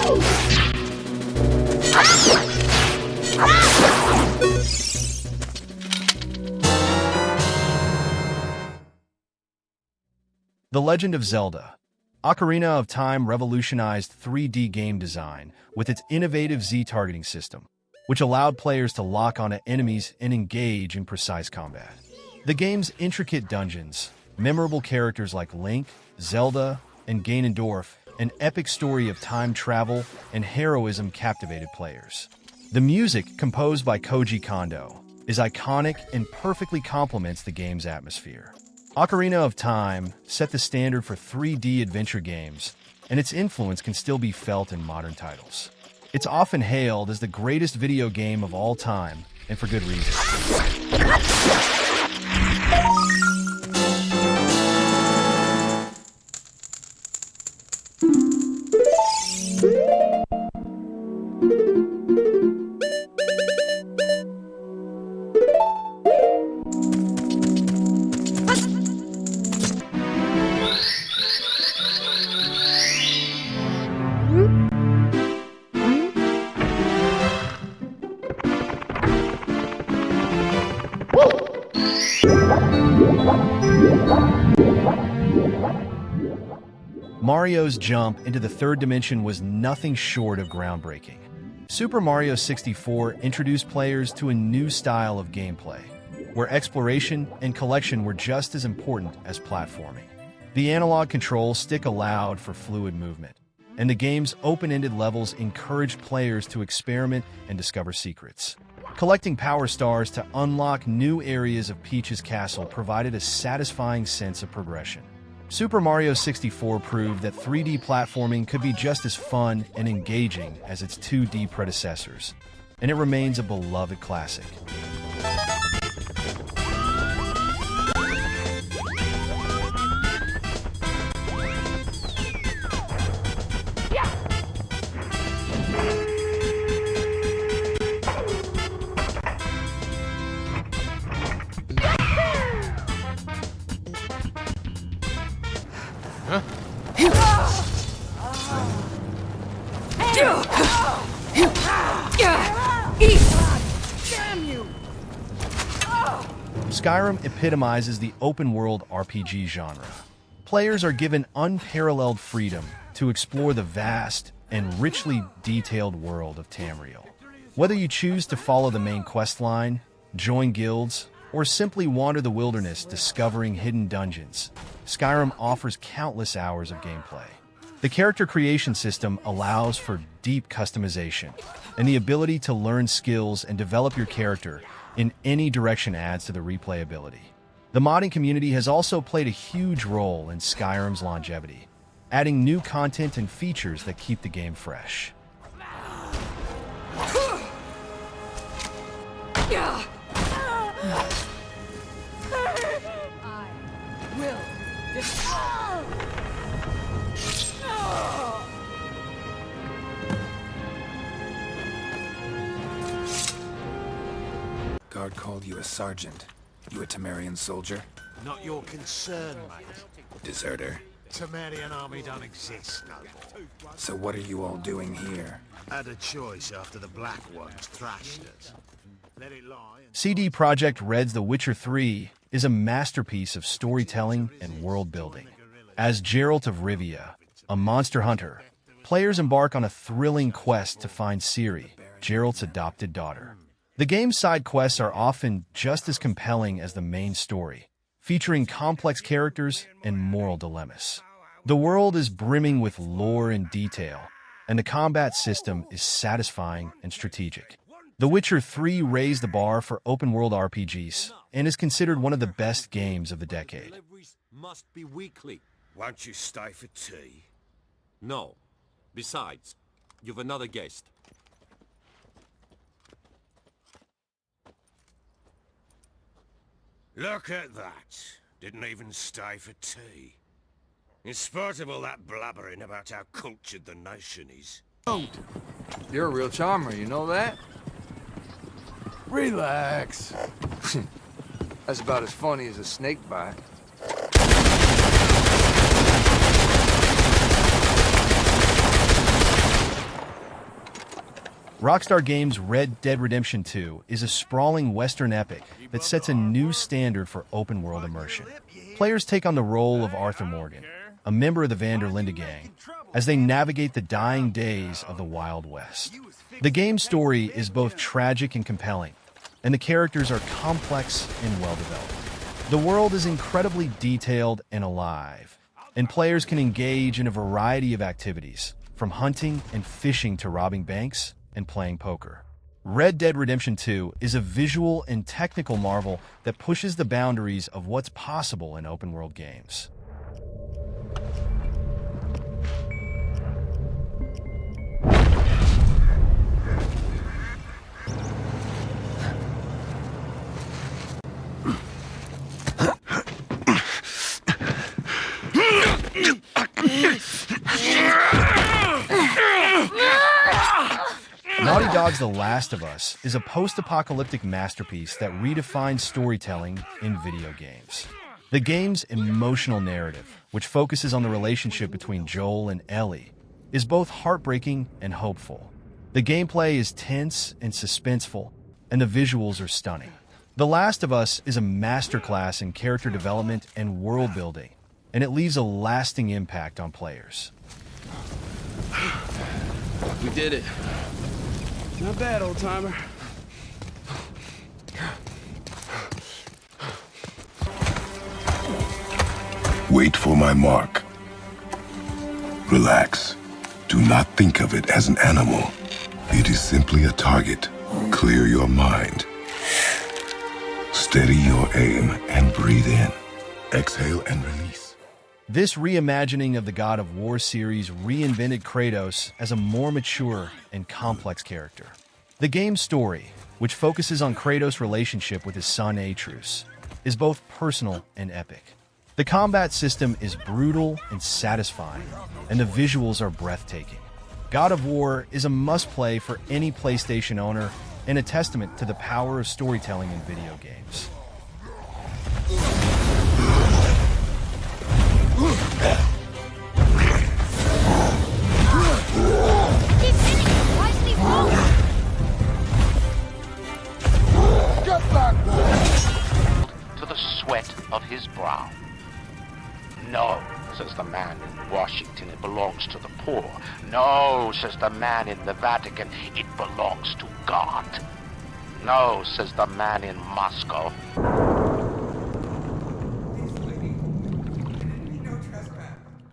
The Legend of Zelda Ocarina of Time revolutionized 3D game design with its innovative Z-targeting system, which allowed players to lock onto enemies and engage in precise combat. The game's intricate dungeons, memorable characters like Link, Zelda, and Ganondorf, an epic story of time travel and heroism captivated players. The music, composed by Koji Kondo, is iconic and perfectly complements the game's atmosphere. Ocarina of Time set the standard for 3D adventure games, and its influence can still be felt in modern titles. It's often hailed as the greatest video game of all time, and for good reason. Mario's jump into the third dimension was nothing short of groundbreaking. Super Mario 64 introduced players to a new style of gameplay, where exploration and collection were just as important as platforming. The analog control stick allowed for fluid movement, and the game's open-ended levels encouraged players to experiment and discover secrets. Collecting Power Stars to unlock new areas of Peach's castle provided a satisfying sense of progression. Super Mario 64 proved that 3D platforming could be just as fun and engaging as its 2D predecessors, and it remains a beloved classic. Skyrim epitomizes the open-world RPG genre. Players are given unparalleled freedom to explore the vast and richly detailed world of Tamriel. Whether you choose to follow the main quest line, join guilds, or simply wander the wilderness discovering hidden dungeons, Skyrim offers countless hours of gameplay. The character creation system allows for deep customization, and the ability to learn skills and develop your character in any direction adds to the replayability. The modding community has also played a huge role in Skyrim's longevity, adding new content and features that keep the game fresh. Guard called you a sergeant. You a Temerian soldier? Not your concern, mate. Deserter. Temerian army don't exist no more. So what are you all doing here? Had a choice after the Black Ones thrashed us. Let it lie. CD Projekt Red's The Witcher 3 is a masterpiece of storytelling and world building. As Geralt of Rivia, a monster hunter, players embark on a thrilling quest to find Ciri, Geralt's adopted daughter. The game's side quests are often just as compelling as the main story, featuring complex characters and moral dilemmas. The world is brimming with lore and detail, and the combat system is satisfying and strategic. The Witcher 3 raised the bar for open-world RPGs and is considered one of the best games of the decade. Must be weekly. Won't you stay for tea? No. Besides, you've another guest. Look at that. Didn't even stay for tea. In spite of all that blabbering about how cultured the nation is. You're a real charmer, you know that? Relax. That's about as funny as a snake bite. Rockstar Games' Red Dead Redemption 2 is a sprawling Western epic that sets a new standard for open-world immersion. Players take on the role of Arthur Morgan, a member of the Van der Linde gang, as they navigate the dying days of the Wild West. The game's story is both tragic and compelling, and the characters are complex and well-developed. The world is incredibly detailed and alive, and players can engage in a variety of activities, from hunting and fishing to robbing banks and playing poker. Red Dead Redemption 2 is a visual and technical marvel that pushes the boundaries of what's possible in open-world games. Naughty Dog's The Last of Us is a post-apocalyptic masterpiece that redefines storytelling in video games. The game's emotional narrative, which focuses on the relationship between Joel and Ellie, is both heartbreaking and hopeful. The gameplay is tense and suspenseful, and the visuals are stunning. The Last of Us is a masterclass in character development and world building, and it leaves a lasting impact on players. We did it. Not bad, old-timer. Wait for my mark. Relax. Do not think of it as an animal. It is simply a target. Clear your mind. Steady your aim and breathe in. Exhale and release. This reimagining of the God of War series reinvented Kratos as a more mature and complex character. The game's story, which focuses on Kratos' relationship with his son Atreus, is both personal and epic. The combat system is brutal and satisfying, and the visuals are breathtaking. God of War is a must-play for any PlayStation owner and a testament to the power of storytelling in video games. To the sweat of his brow. No, says the man in Washington, it belongs to the poor. No, says the man in the Vatican, it belongs to God. No, says the man in Moscow.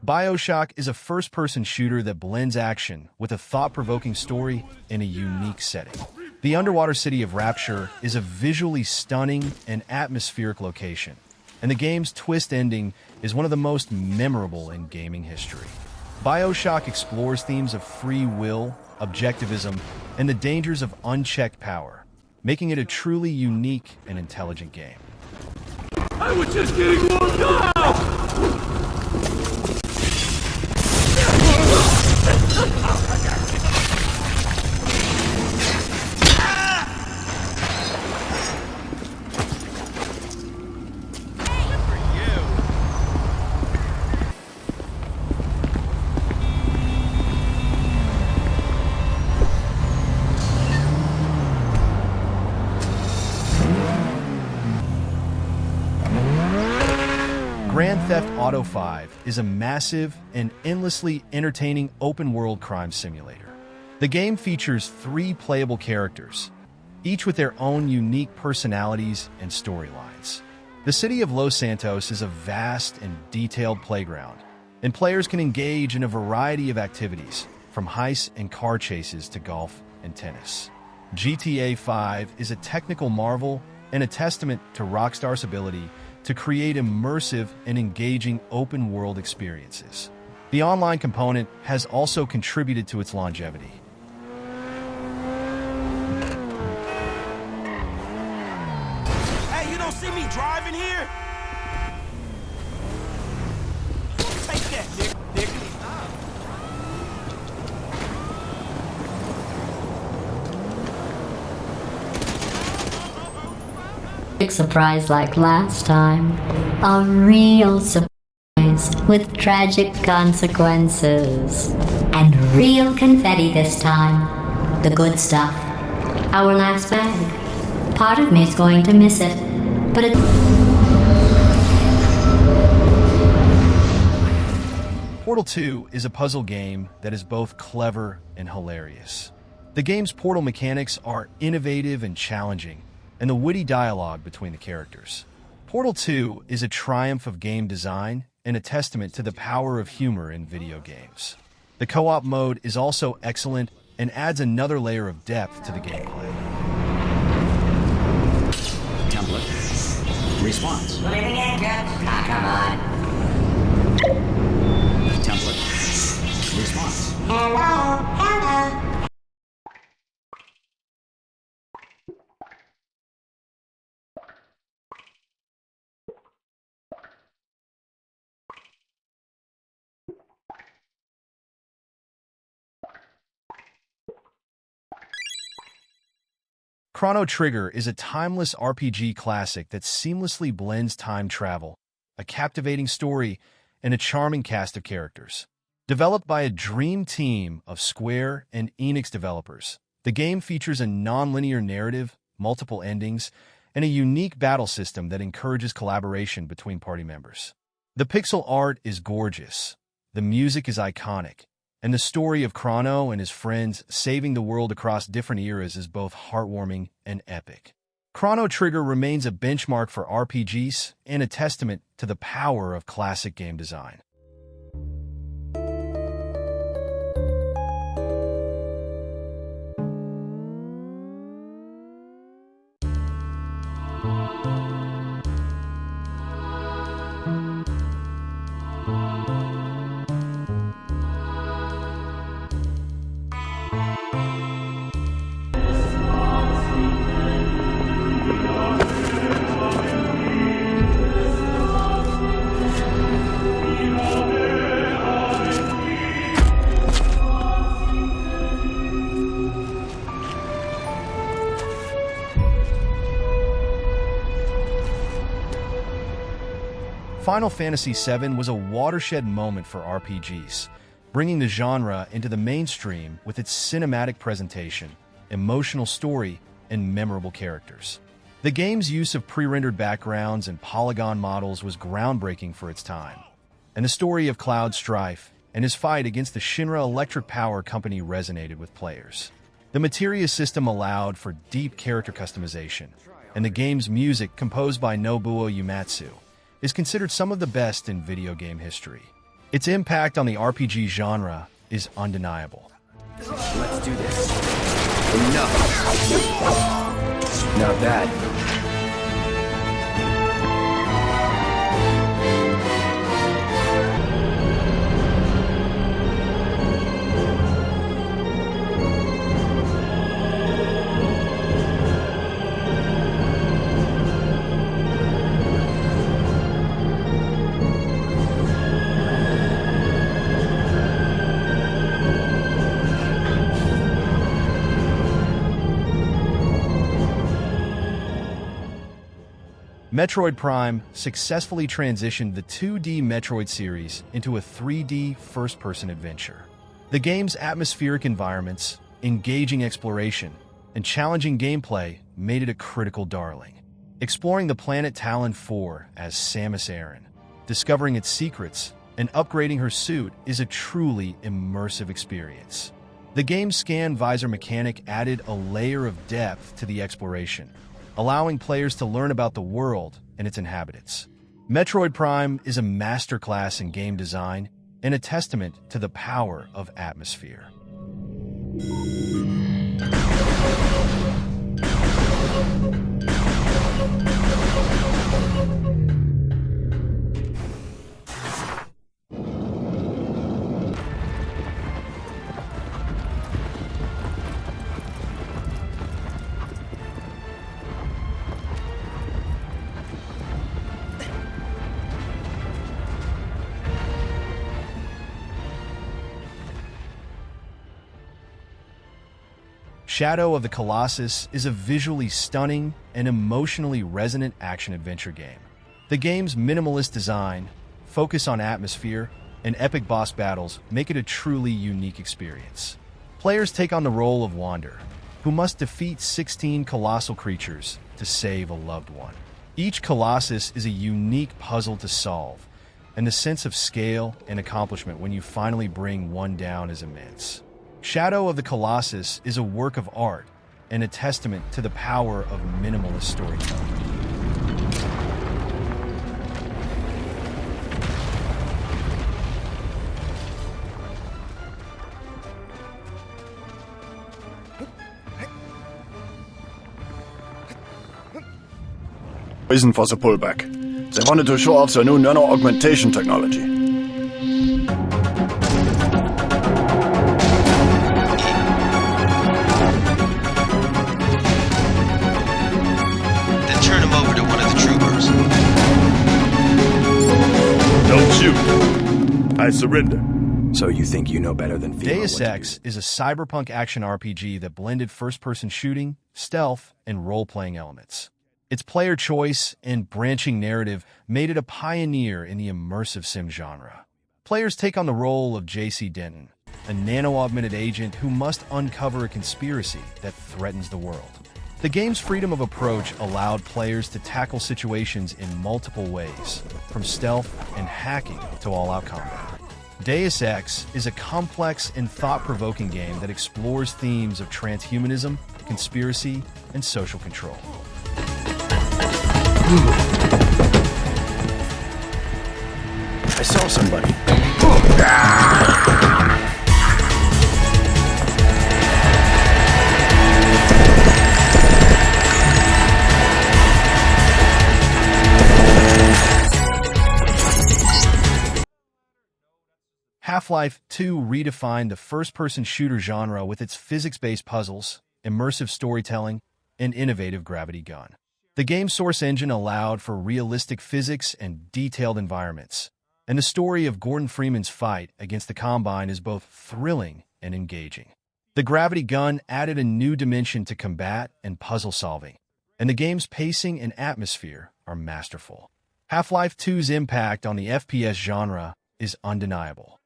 BioShock is a first-person shooter that blends action with a thought-provoking story in a unique setting. The underwater city of Rapture is a visually stunning and atmospheric location, and the game's twist ending is one of the most memorable in gaming history. BioShock explores themes of free will, objectivism, and the dangers of unchecked power, making it a truly unique and intelligent game. I was just getting warmed up! Grand Theft Auto V is a massive and endlessly entertaining open-world crime simulator. The game features 3 playable characters, each with their own unique personalities and storylines. The city of Los Santos is a vast and detailed playground, and players can engage in a variety of activities, from heists and car chases to golf and tennis. GTA 5 is a technical marvel and a testament to Rockstar's ability to create immersive and engaging open-world experiences. The online component has also contributed to its longevity. Hey, you don't see me driving here? Take that, nigga. Big surprise like last time. A real surprise with tragic consequences. And real confetti this time. the good stuff. Our last bag. Part of me's going to miss it, but it... Portal 2 is a puzzle game that is both clever and hilarious. The game's portal mechanics are innovative and challenging, and the witty dialogue between the characters. Portal 2 is a triumph of game design and a testament to the power of humor in video games. The co-op mode is also excellent and adds another layer of depth to the gameplay. Template. Response. Come on. Template. Response. Hello. Chrono Trigger is a timeless RPG classic that seamlessly blends time travel, a captivating story, and a charming cast of characters. Developed by a dream team of Square and Enix developers, the game features a non-linear narrative, multiple endings, and a unique battle system that encourages collaboration between party members. The pixel art is gorgeous, the music is iconic, and the story of Chrono and his friends saving the world across different eras is both heartwarming and epic. Chrono Trigger remains a benchmark for RPGs and a testament to the power of classic game design. Final Fantasy VII was a watershed moment for RPGs, bringing the genre into the mainstream with its cinematic presentation, emotional story, and memorable characters. The game's use of pre-rendered backgrounds and polygon models was groundbreaking for its time, and the story of Cloud Strife and his fight against the Shinra Electric Power Company resonated with players. The Materia system allowed for deep character customization, and the game's music, composed by Nobuo Uematsu, is considered some of the best in video game history. Its impact on the RPG genre is undeniable. Let's do this. Enough. Now that... Metroid Prime successfully transitioned the 2D Metroid series into a 3D first-person adventure. The game's atmospheric environments, engaging exploration, and challenging gameplay made it a critical darling. Exploring the planet Talon 4 as Samus Aran, discovering its secrets, and upgrading her suit is a truly immersive experience. The game's scan visor mechanic added a layer of depth to the exploration, allowing players to learn about the world and its inhabitants. Metroid Prime is a masterclass in game design and a testament to the power of atmosphere. Shadow of the Colossus is a visually stunning and emotionally resonant action-adventure game. The game's minimalist design, focus on atmosphere, and epic boss battles make it a truly unique experience. Players take on the role of Wander, who must defeat 16 colossal creatures to save a loved one. Each colossus is a unique puzzle to solve, and the sense of scale and accomplishment when you finally bring one down is immense. Shadow of the Colossus is a work of art and a testament to the power of minimalist storytelling. Reason for the pullback. They wanted to show off their new nano-augmentation technology. Then turn him over to one of the troopers. Don't shoot. I surrender. So you think you know better than FEMA? Deus Ex is a cyberpunk action RPG that blended first-person shooting, stealth, and role-playing elements. Its player choice and branching narrative made it a pioneer in the immersive sim genre. Players take on the role of J.C. Denton, a nano-augmented agent who must uncover a conspiracy that threatens the world. The game's freedom of approach allowed players to tackle situations in multiple ways, from stealth and hacking to all-out combat. Deus Ex is a complex and thought-provoking game that explores themes of transhumanism, conspiracy, and social control. I saw somebody. Hlf-Life 2 redefined the first-person shooter genre with its physics-based puzzles, immersive storytelling, and innovative gravity gun. The game's source engine allowed for realistic physics and detailed environments, and the story of Gordon Freeman's fight against the Combine is both thrilling and engaging. The gravity gun added a new dimension to combat and puzzle solving, and the game's pacing and atmosphere are masterful. Hlf-Life 2's impact on the FPS genre is undeniable.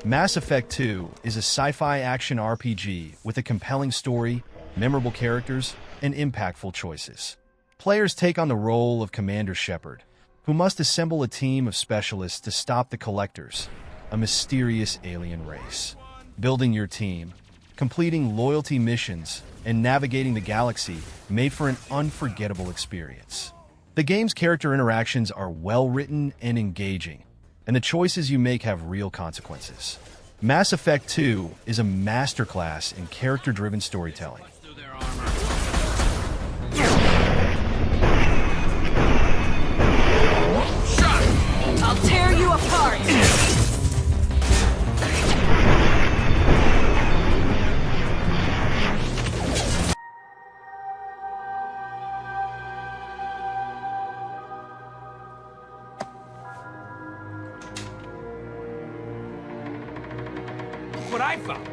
Mass Effect 2 is a sci-fi action RPG with a compelling story, memorable characters, and impactful choices. Players take on the role of Commander Shepard, who must assemble a team of specialists to stop the Collectors, a mysterious alien race. Building your team, completing loyalty missions, and navigating the galaxy made for an unforgettable experience. The game's character interactions are well-written and engaging, and the choices you make have real consequences. Mass Effect 2 is a masterclass in character-driven storytelling. I'll tear you apart! Look what I found!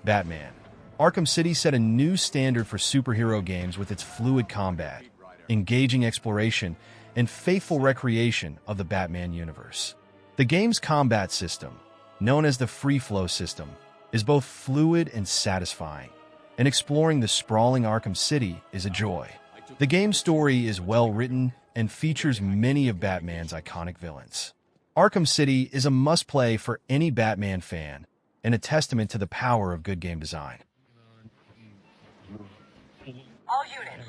Batman. Arkham City set a new standard for superhero games with its fluid combat, engaging exploration, and faithful recreation of the Batman universe. The game's combat system, known as the Free Flow system, is both fluid and satisfying, and exploring the sprawling Arkham City is a joy. The game's story is well-written and features many of Batman's iconic villains. Arkham City is a must-play for any Batman fan and a testament to the power of good game design. All units.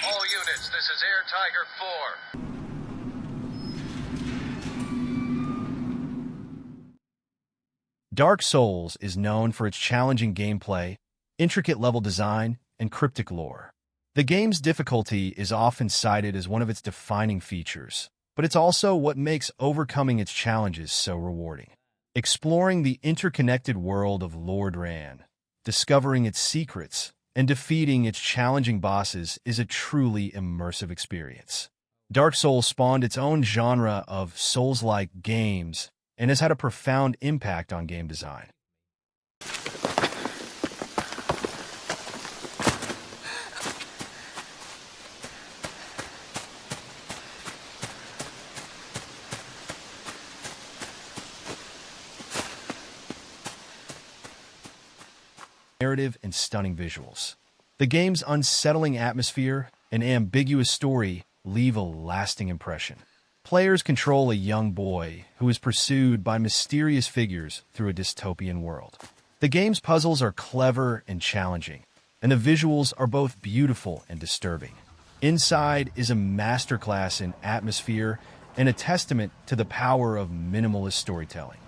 All units, this is Air Tiger 4. Dark Souls is known for its challenging gameplay, intricate level design, and cryptic lore. The game's difficulty is often cited as one of its defining features, but it's also what makes overcoming its challenges so rewarding. Exploring the interconnected world of Lord Ran, discovering its secrets, and defeating its challenging bosses is a truly immersive experience. Dark Souls spawned its own genre of Souls-like games and has had a profound impact on game design. Narrative and stunning visuals. The game's unsettling atmosphere and ambiguous story leave a lasting impression. Players control a young boy who is pursued by mysterious figures through a dystopian world. The game's puzzles are clever and challenging, and the visuals are both beautiful and disturbing. Inside is a masterclass in atmosphere and a testament to the power of minimalist storytelling.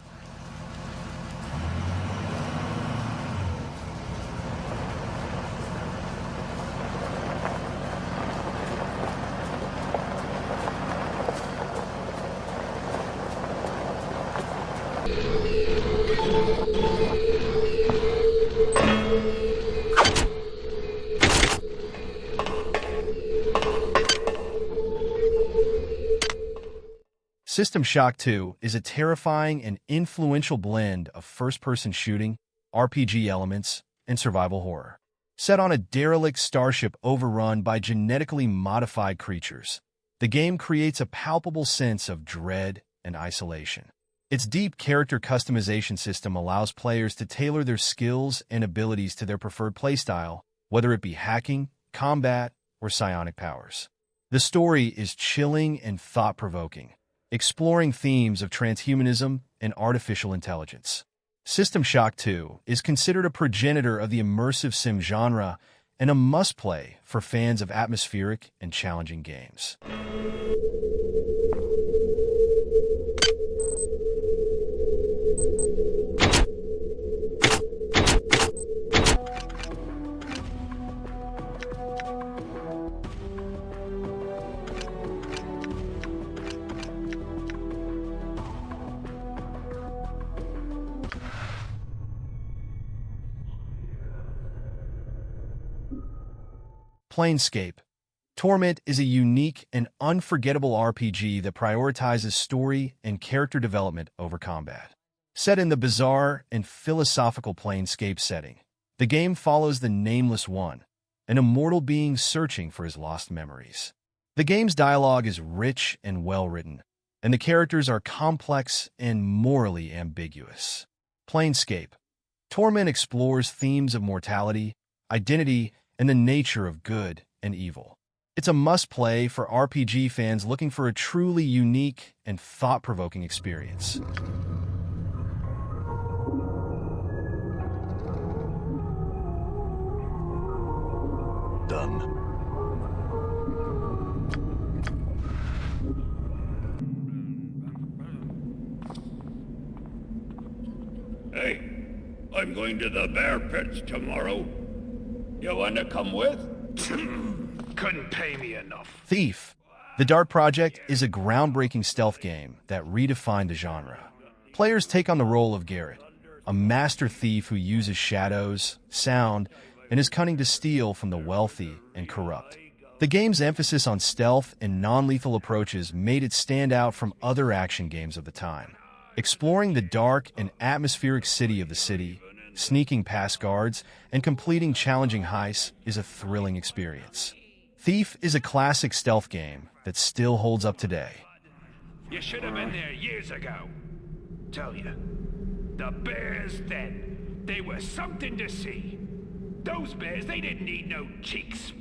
System Shock 2 is a terrifying and influential blend of first-person shooting, RPG elements, and survival horror. Set on a derelict starship overrun by genetically modified creatures, the game creates a palpable sense of dread and isolation. Its deep character customization system allows players to tailor their skills and abilities to their preferred playstyle, whether it be hacking, combat, or psionic powers. The story is chilling and thought-provoking, exploring themes of transhumanism and artificial intelligence. System Shock 2 is considered a progenitor of the immersive sim genre and a must-play for fans of atmospheric and challenging games. Planescape. Torment is a unique and unforgettable RPG that prioritizes story and character development over combat. Set in the bizarre and philosophical Planescape setting, the game follows the Nameless One, an immortal being searching for his lost memories. The game's dialogue is rich and well-written, and the characters are complex and morally ambiguous. Planescape. Torment explores themes of mortality, identity, and the nature of good and evil. It's a must-play for RPG fans looking for a truly unique and thought-provoking experience. Done. Hey, I'm going to the bear pits tomorrow. You wanna come with? Couldn't pay me enough. Thief. The Dart Project is a groundbreaking stealth game that redefined the genre. Players take on the role of Garrett, a master thief who uses shadows, sound, and is cunning to steal from the wealthy and corrupt. The game's emphasis on stealth and non-lethal approaches made it stand out from other action games of the time. Exploring the dark and atmospheric city of the city, sneaking past guards, and completing challenging heists is a thrilling experience. Thief is a classic stealth game that still holds up today. You should have been there years ago. Tell you, the bears then, they were something to see. Those bears, they didn't need no cheeks.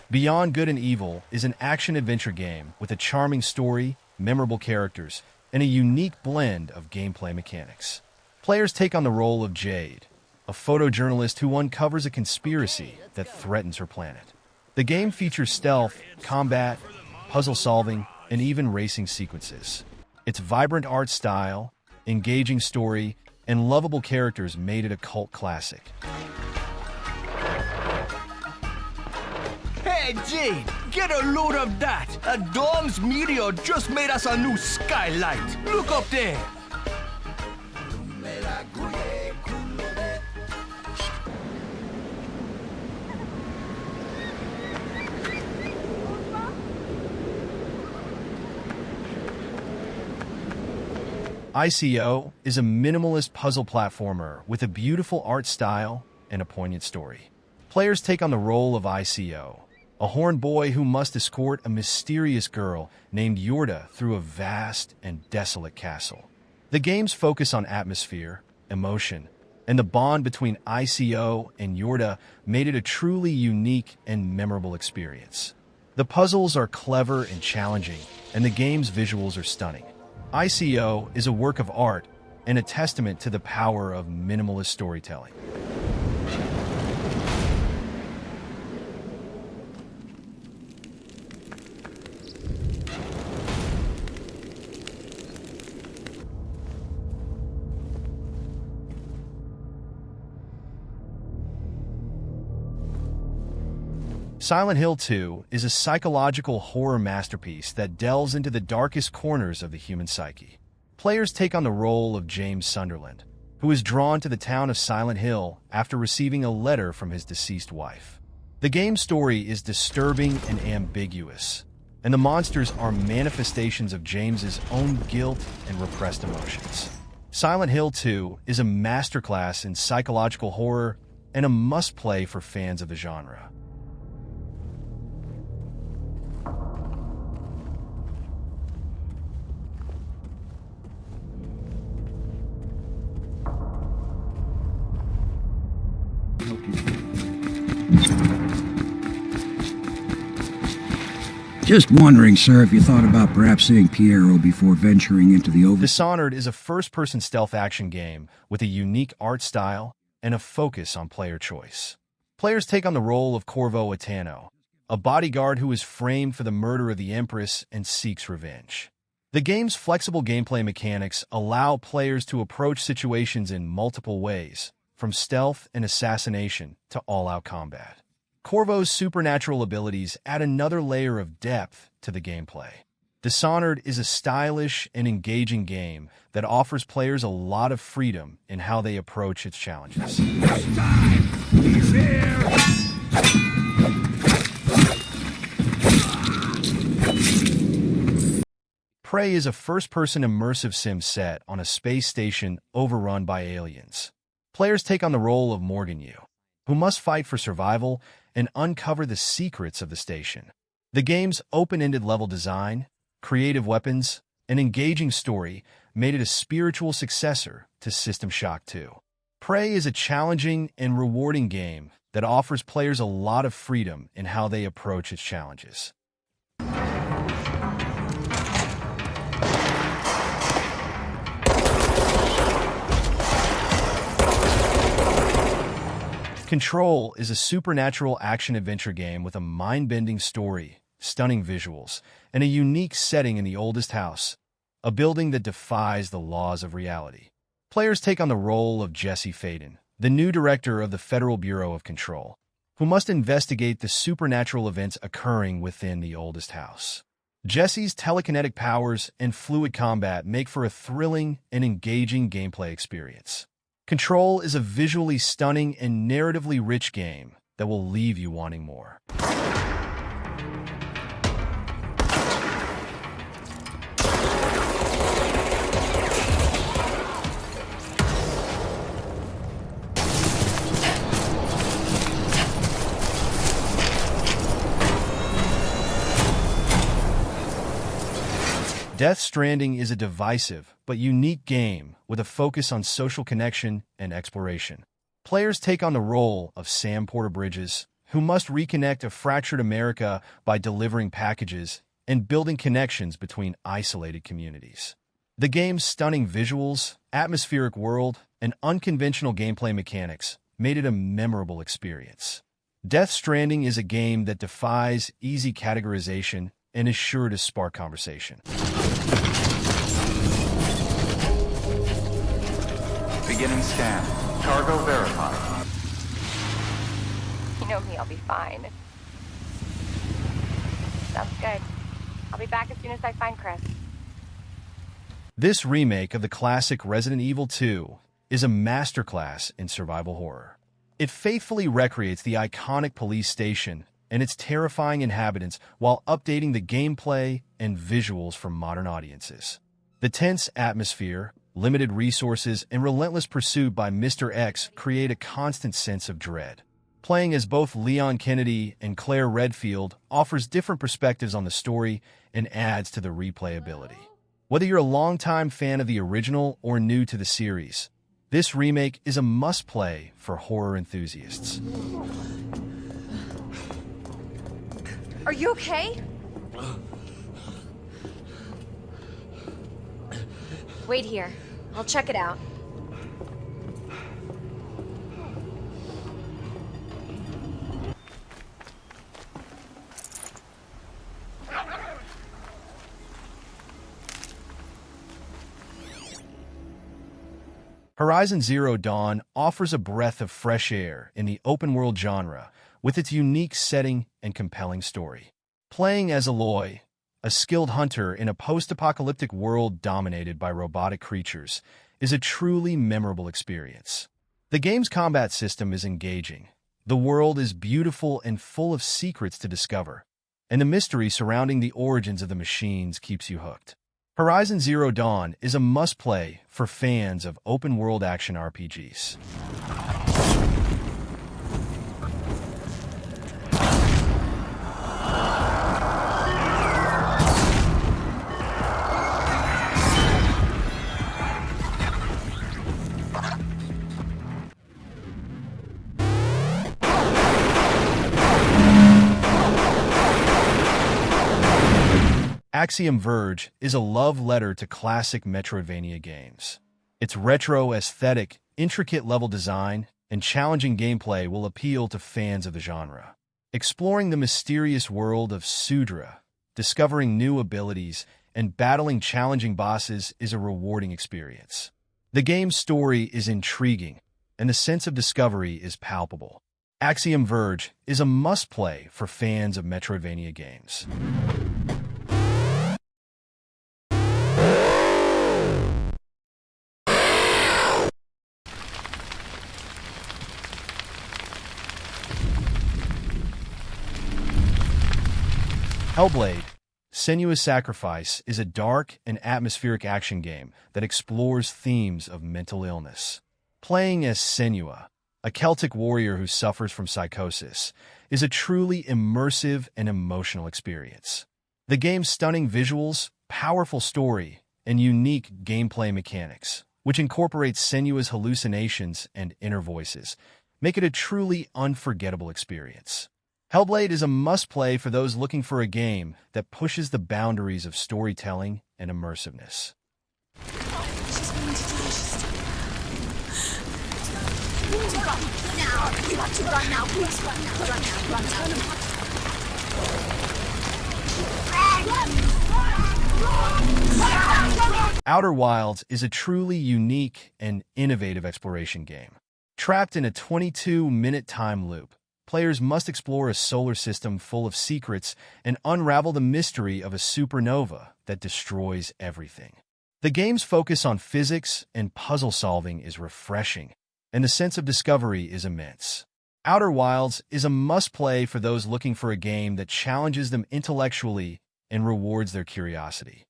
Beyond Good and Evil is an action-adventure game with a charming story, memorable characters, and a unique blend of gameplay mechanics. Players take on the role of Jade, a photojournalist who uncovers a conspiracy that threatens her planet. The game features stealth, combat, puzzle solving, and even racing sequences. Its vibrant art style, engaging story, and lovable characters made it a cult classic. Hey, Jade, get a load of that. A Dom's meteor just made us a new skylight. Look up there. ICO is a minimalist puzzle platformer with a beautiful art style and a poignant story. Players take on the role of ICO, a horned boy who must escort a mysterious girl named Yorda through a vast and desolate castle. The game's focus on atmosphere, emotion, and the bond between ICO and Yorda made it a truly unique and memorable experience. The puzzles are clever and challenging, and the game's visuals are stunning. ICO is a work of art and a testament to the power of minimalist storytelling. Silent Hill 2 is a psychological horror masterpiece that delves into the darkest corners of the human psyche. Players take on the role of James Sunderland, who is drawn to the town of Silent Hill after receiving a letter from his deceased wife. The game's story is disturbing and ambiguous, and the monsters are manifestations of James's own guilt and repressed emotions. Silent Hill 2 is a masterclass in psychological horror and a must-play for fans of the genre. Just wondering, sir, if you thought about perhaps seeing Piero before venturing into the Dishonored is a first-person stealth action game with a unique art style and a focus on player choice. Players take on the role of Corvo Attano, a bodyguard who is framed for the murder of the Empress and seeks revenge. The game's flexible gameplay mechanics allow players to approach situations in multiple ways, from stealth and assassination to all-out combat. Corvo's supernatural abilities add another layer of depth to the gameplay. Dishonored is a stylish and engaging game that offers players a lot of freedom in how they approach its challenges. He's here. Prey is a first-person immersive sim set on a space station overrun by aliens. Players take on the role of Morgan Yu, who must fight for survival and uncover the secrets of the station. The game's open-ended level design, creative weapons, and engaging story made it a spiritual successor to System Shock 2. Prey is a challenging and rewarding game that offers players a lot of freedom in how they approach its challenges. Control is a supernatural action-adventure game with a mind-bending story, stunning visuals, and a unique setting in the oldest house, a building that defies the laws of reality. Players take on the role of Jesse Faden, the new director of the Federal Bureau of Control, who must investigate the supernatural events occurring within the oldest house. Jesse's telekinetic powers and fluid combat make for a thrilling and engaging gameplay experience. Control is a visually stunning and narratively rich game that will leave you wanting more. Death Stranding is a divisive but unique game with a focus on social connection and exploration. Players take on the role of Sam Porter Bridges, who must reconnect a fractured America by delivering packages and building connections between isolated communities. The game's stunning visuals, atmospheric world, and unconventional gameplay mechanics made it a memorable experience. Death Stranding is a game that defies easy categorization and is sure to spark conversation. Beginning scan. Cargo verified. You know me, I'll be fine. Sounds good. I'll be back as soon as I find Chris. This remake of the classic Resident Evil 2 is a masterclass in survival horror. It faithfully recreates the iconic police station and its terrifying inhabitants while updating the gameplay and visuals for modern audiences. The tense atmosphere, limited resources, and relentless pursuit by Mr. X create a constant sense of dread. Playing as both Leon Kennedy and Claire Redfield offers different perspectives on the story and adds to the replayability. Whether you're a longtime fan of the original or new to the series, this remake is a must-play for horror enthusiasts. Are you okay? Wait here. I'll check it out. Horizon Zero Dawn offers a breath of fresh air in the open-world genre with its unique setting and compelling story. Playing as Aloy, a skilled hunter in a post-apocalyptic world dominated by robotic creatures, is a truly memorable experience. The game's combat system is engaging, the world is beautiful and full of secrets to discover, and the mystery surrounding the origins of the machines keeps you hooked. Horizon Zero Dawn is a must-play for fans of open-world action RPGs. Axiom Verge is a love letter to classic Metroidvania games. Its retro aesthetic, intricate level design, and challenging gameplay will appeal to fans of the genre. Exploring the mysterious world of Sudra, discovering new abilities, and battling challenging bosses is a rewarding experience. The game's story is intriguing, and the sense of discovery is palpable. Axiom Verge is a must-play for fans of Metroidvania games. Hellblade: Senua's Sacrifice is a dark and atmospheric action game that explores themes of mental illness. Playing as Senua, a Celtic warrior who suffers from psychosis, is a truly immersive and emotional experience. The game's stunning visuals, powerful story, and unique gameplay mechanics, which incorporates Senua's hallucinations and inner voices, make it a truly unforgettable experience. Hellblade is a must-play for those looking for a game that pushes the boundaries of storytelling and immersiveness. Outer Wilds is a truly unique and innovative exploration game. Trapped in a 22-minute time loop, players must explore a solar system full of secrets and unravel the mystery of a supernova that destroys everything. The game's focus on physics and puzzle solving is refreshing, and the sense of discovery is immense. Outer Wilds is a must-play for those looking for a game that challenges them intellectually and rewards their curiosity.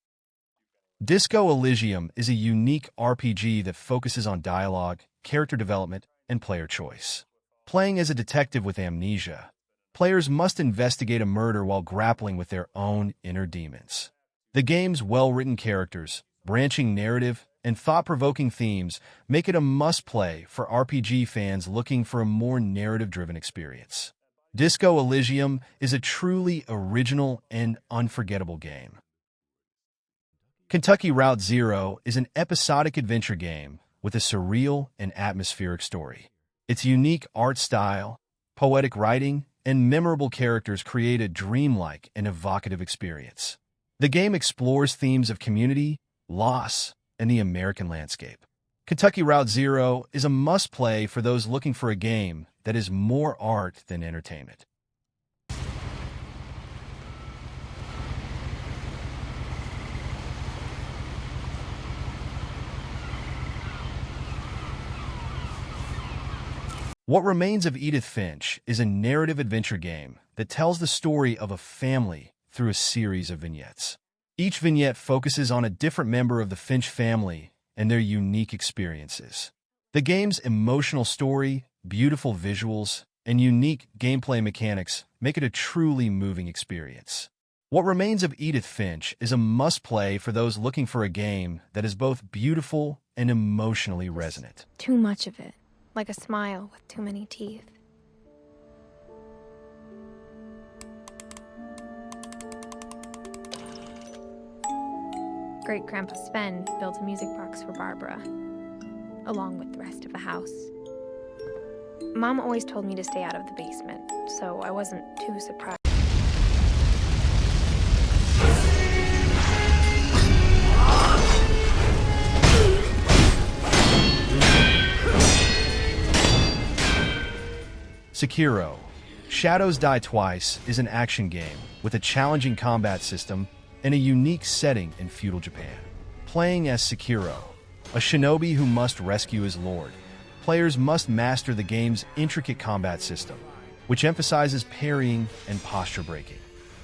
Disco Elysium is a unique RPG that focuses on dialogue, character development, and player choice. Playing as a detective with amnesia, players must investigate a murder while grappling with their own inner demons. The game's well-written characters, branching narrative, and thought-provoking themes make it a must-play for RPG fans looking for a more narrative-driven experience. Disco Elysium is a truly original and unforgettable game. Kentucky Route Zero is an episodic adventure game with a surreal and atmospheric story. Its unique art style, poetic writing, and memorable characters create a dreamlike and evocative experience. The game explores themes of community, loss, and the American landscape. Kentucky Route Zero is a must-play for those looking for a game that is more art than entertainment. What Remains of Edith Finch is a narrative adventure game that tells the story of a family through a series of vignettes. Each vignette focuses on a different member of the Finch family and their unique experiences. The game's emotional story, beautiful visuals, and unique gameplay mechanics make it a truly moving experience. What Remains of Edith Finch is a must-play for those looking for a game that is both beautiful and emotionally resonant. Too much of it, like a smile with too many teeth. Great-Grandpa Sven built a music box for Barbara, along with the rest of the house. Mom always told me to stay out of the basement, so I wasn't too surprised. Sekiro: Shadows Die Twice is an action game with a challenging combat system and a unique setting in feudal Japan. Playing as Sekiro, a shinobi who must rescue his lord, players must master the game's intricate combat system, which emphasizes parrying and posture breaking.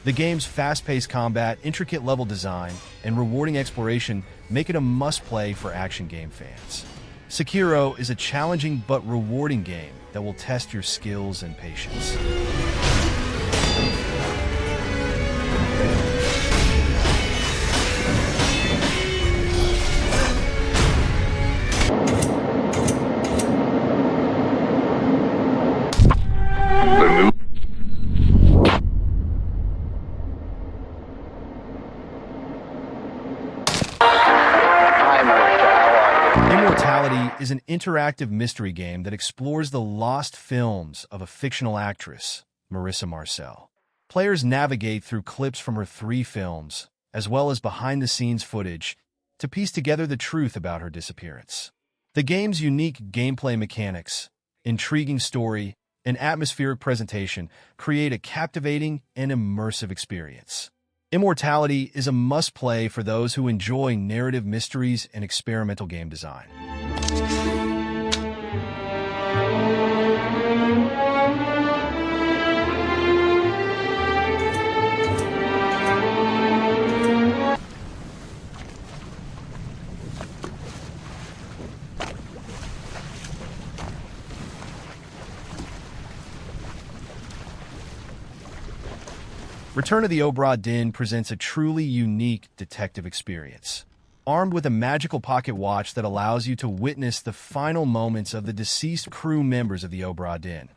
The game's fast-paced combat, intricate level design, and rewarding exploration make it a must-play for action game fans. Sekiro is a challenging but rewarding game that will test your skills and patience. Is an interactive mystery game that explores the lost films of a fictional actress, Marissa Marcel. Players navigate through clips from her 3 films, as well as behind-the-scenes footage, to piece together the truth about her disappearance. The game's unique gameplay mechanics, intriguing story, and atmospheric presentation create a captivating and immersive experience. Immortality is a must-play for those who enjoy narrative mysteries and experimental game design. Return of the Obra Dinn presents a truly unique detective experience. Armed with a magical pocket watch that allows you to witness the final moments of the deceased crew members of the Obra Dinn,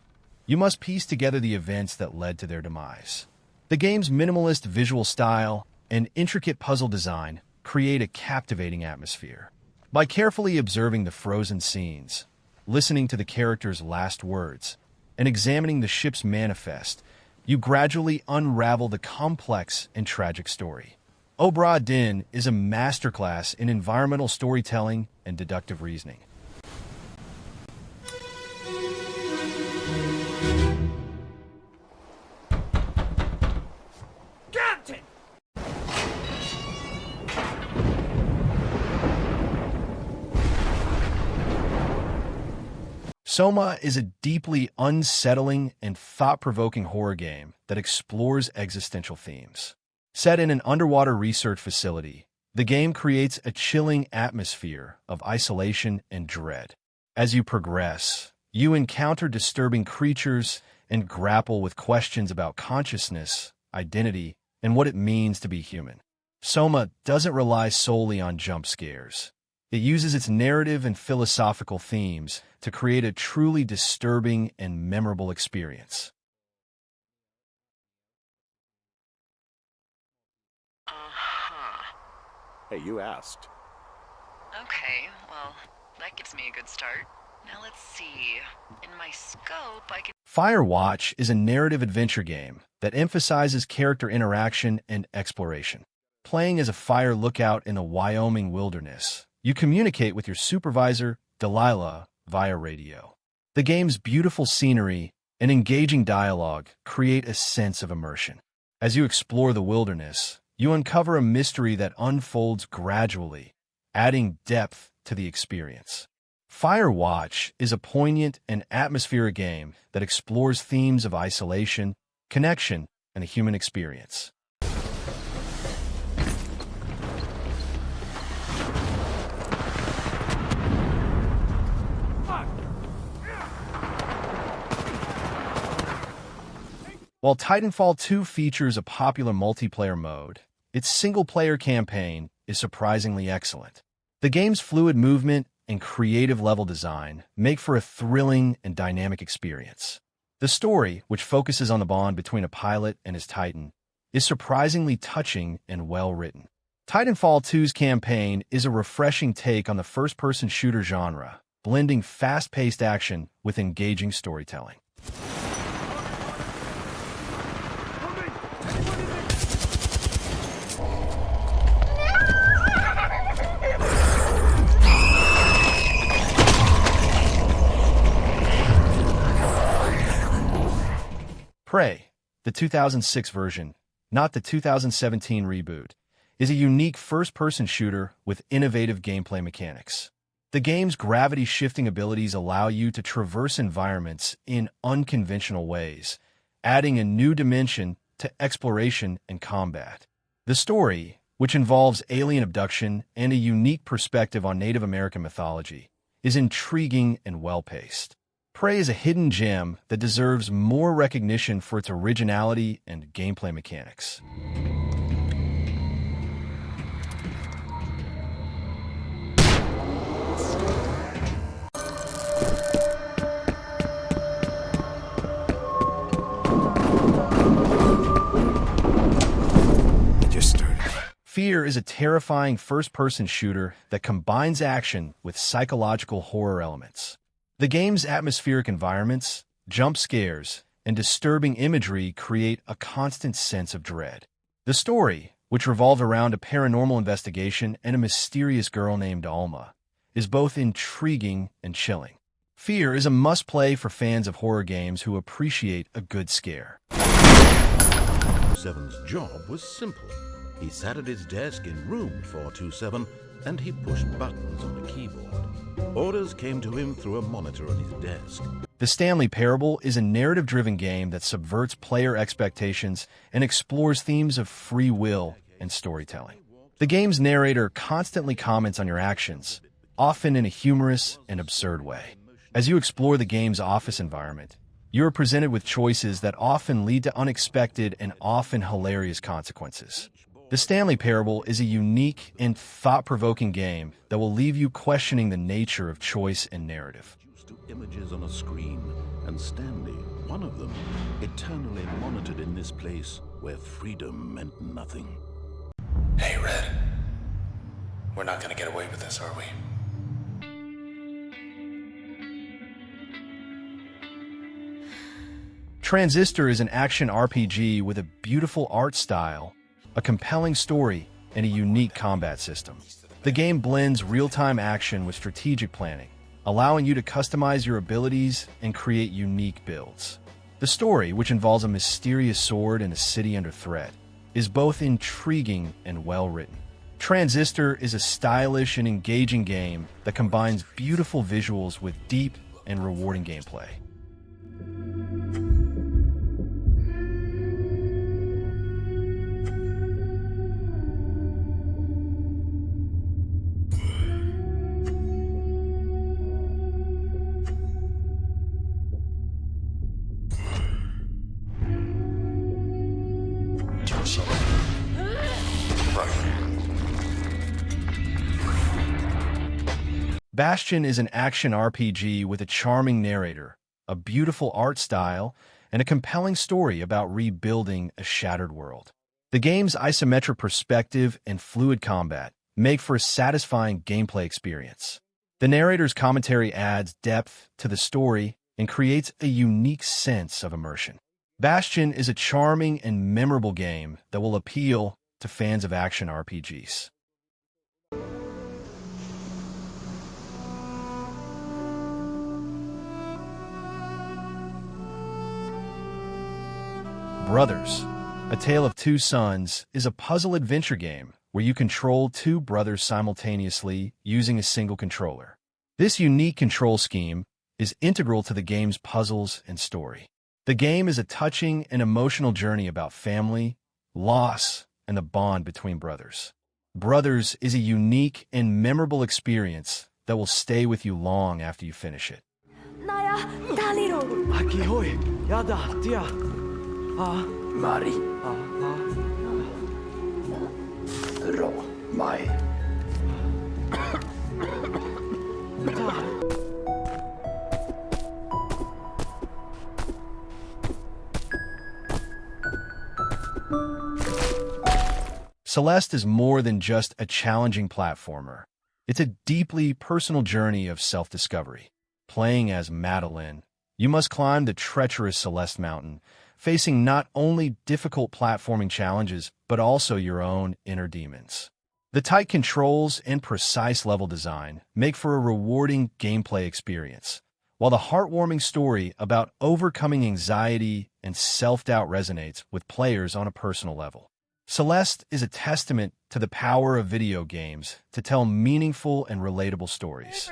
you must piece together the events that led to their demise. The game's minimalist visual style and intricate puzzle design create a captivating atmosphere. By carefully observing the frozen scenes, listening to the characters' last words, and examining the ship's manifest, you gradually unravel the complex and tragic story. Obra Dinn is a masterclass in environmental storytelling and deductive reasoning. Captain! Soma is a deeply unsettling and thought-provoking horror game that explores existential themes. Set in an underwater research facility, the game creates a chilling atmosphere of isolation and dread. As you progress, you encounter disturbing creatures and grapple with questions about consciousness, identity, and what it means to be human. Soma doesn't rely solely on jump scares. It uses its narrative and philosophical themes to create a truly disturbing and memorable experience. Hey, you asked. Okay, well, that gives me a good start. Now let's see. In my scope, I can... Firewatch is a narrative adventure game that emphasizes character interaction and exploration. Playing as a fire lookout in a Wyoming wilderness, you communicate with your supervisor, Delilah, via radio. The game's beautiful scenery and engaging dialogue create a sense of immersion. As you explore the wilderness, you uncover a mystery that unfolds gradually, adding depth to the experience. Firewatch is a poignant and atmospheric game that explores themes of isolation, connection, and the human experience. While Titanfall 2 features a popular multiplayer mode, its single-player campaign is surprisingly excellent. The game's fluid movement and creative level design make for a thrilling and dynamic experience. The story, which focuses on the bond between a pilot and his Titan, is surprisingly touching and well-written. Titanfall 2's campaign is a refreshing take on the first-person shooter genre, blending fast-paced action with engaging storytelling. Prey, the 2006 version, not the 2017 reboot, is a unique first-person shooter with innovative gameplay mechanics. The game's gravity-shifting abilities allow you to traverse environments in unconventional ways, adding a new dimension to exploration and combat. The story, which involves alien abduction and a unique perspective on Native American mythology, is intriguing and well-paced. Prey is a hidden gem that deserves more recognition for its originality and gameplay mechanics. Fear is a terrifying first-person shooter that combines action with psychological horror elements. The game's atmospheric environments, jump scares, and disturbing imagery create a constant sense of dread. The story, which revolves around a paranormal investigation and a mysterious girl named Alma, is both intriguing and chilling. Fear is a must-play for fans of horror games who appreciate a good scare. 7's job was simple. He sat at his desk in room 427 and he pushed buttons on a keyboard. Orders came to him through a monitor on his desk. The Stanley Parable is a narrative-driven game that subverts player expectations and explores themes of free will and storytelling. The game's narrator constantly comments on your actions, often in a humorous and absurd way. As you explore the game's office environment, you are presented with choices that often lead to unexpected and often hilarious consequences. The Stanley Parable is a unique and thought-provoking game that will leave you questioning the nature of choice and narrative. To images on a screen, and Stanley, one of them, eternally monitored in this place where freedom meant nothing. Hey, Red. We're not gonna get away with this, are we? Transistor is an action RPG with a beautiful art style, a compelling story, and a unique combat system. The game blends real-time action with strategic planning, allowing you to customize your abilities and create unique builds. The story, which involves a mysterious sword and a city under threat, is both intriguing and well-written. Transistor is a stylish and engaging game that combines beautiful visuals with deep and rewarding gameplay. Bastion is an action RPG with a charming narrator, a beautiful art style, and a compelling story about rebuilding a shattered world. The game's isometric perspective and fluid combat make for a satisfying gameplay experience. The narrator's commentary adds depth to the story and creates a unique sense of immersion. Bastion is a charming and memorable game that will appeal to fans of action RPGs. Brothers, A Tale of Two Sons is a puzzle adventure game where you control two brothers simultaneously using a single controller. This unique control scheme is integral to the game's puzzles and story. The game is a touching and emotional journey about family, loss, and the bond between brothers. Brothers is a unique and memorable experience that will stay with you long after you finish it. Mari. Ro, mai. Celeste is more than just a challenging platformer. It's a deeply personal journey of self-discovery. Playing as Madeline, you must climb the treacherous Celeste Mountain, facing not only difficult platforming challenges, but also your own inner demons. The tight controls and precise level design make for a rewarding gameplay experience, while the heartwarming story about overcoming anxiety and self-doubt resonates with players on a personal level. Celeste is a testament to the power of video games to tell meaningful and relatable stories.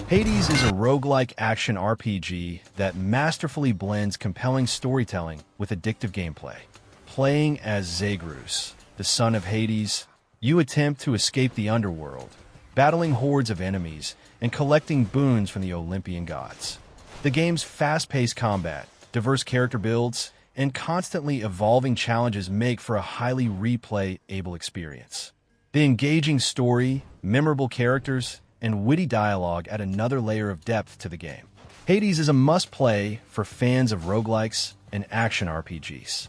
Hades is a roguelike action RPG that masterfully blends compelling storytelling with addictive gameplay. Playing as Zagreus, the son of Hades, you attempt to escape the underworld, battling hordes of enemies and collecting boons from the Olympian gods. The game's fast-paced combat, diverse character builds, and constantly evolving challenges make for a highly replay-able experience. The engaging story, memorable characters, and witty dialogue add another layer of depth to the game. Hades is a must-play for fans of roguelikes and action RPGs.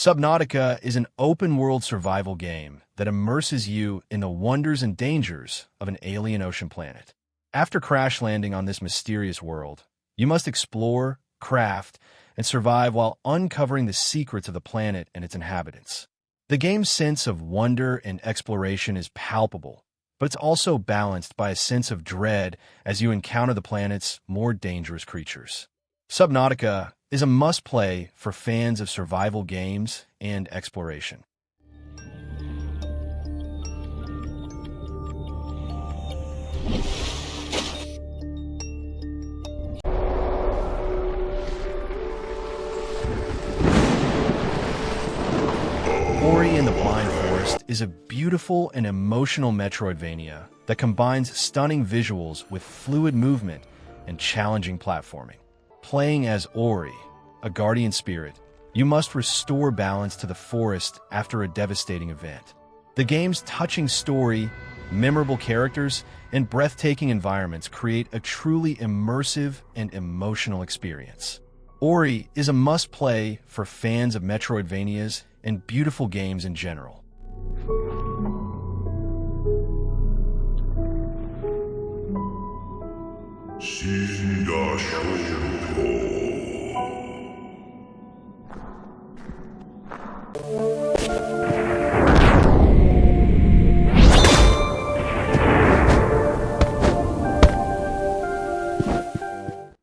Subnautica is an open-world survival game that immerses you in the wonders and dangers of an alien ocean planet. After crash landing on this mysterious world, you must explore, craft, and survive while uncovering the secrets of the planet and its inhabitants. The game's sense of wonder and exploration is palpable, but it's also balanced by a sense of dread as you encounter the planet's more dangerous creatures. Subnautica is a must-play for fans of survival games and exploration. Ori and the Blind Forest is a beautiful and emotional Metroidvania that combines stunning visuals with fluid movement and challenging platforming. Playing as Ori, a guardian spirit, you must restore balance to the forest after a devastating event. The game's touching story, memorable characters, and breathtaking environments create a truly immersive and emotional experience. Ori is a must-play for fans of Metroidvanias and beautiful games in general.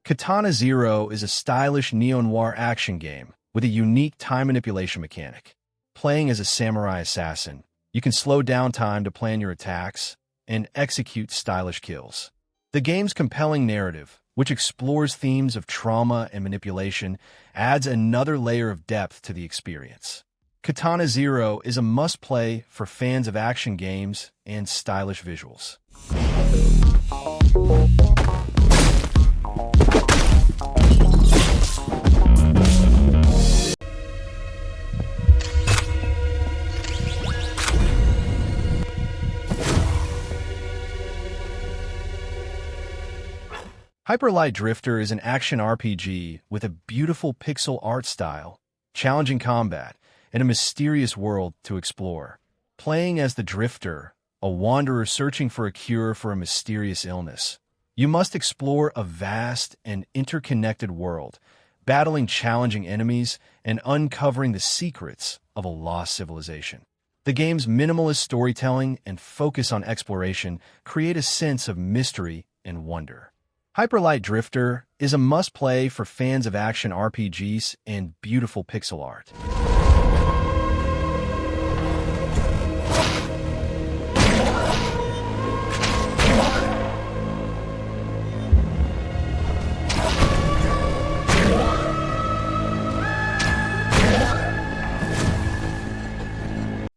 Katana Zero is a stylish neo-noir action game with a unique time manipulation mechanic. Playing as a samurai assassin, you can slow down time to plan your attacks and execute stylish kills. The game's compelling narrative, which explores themes of trauma and manipulation, adds another layer of depth to the experience. Katana Zero is a must-play for fans of action games and stylish visuals. Hyper Light Drifter is an action RPG with a beautiful pixel art style, challenging combat, and a mysterious world to explore. Playing as the Drifter, a wanderer searching for a cure for a mysterious illness, you must explore a vast and interconnected world, battling challenging enemies and uncovering the secrets of a lost civilization. The game's minimalist storytelling and focus on exploration create a sense of mystery and wonder. Hyper Light Drifter is a must-play for fans of action RPGs and beautiful pixel art.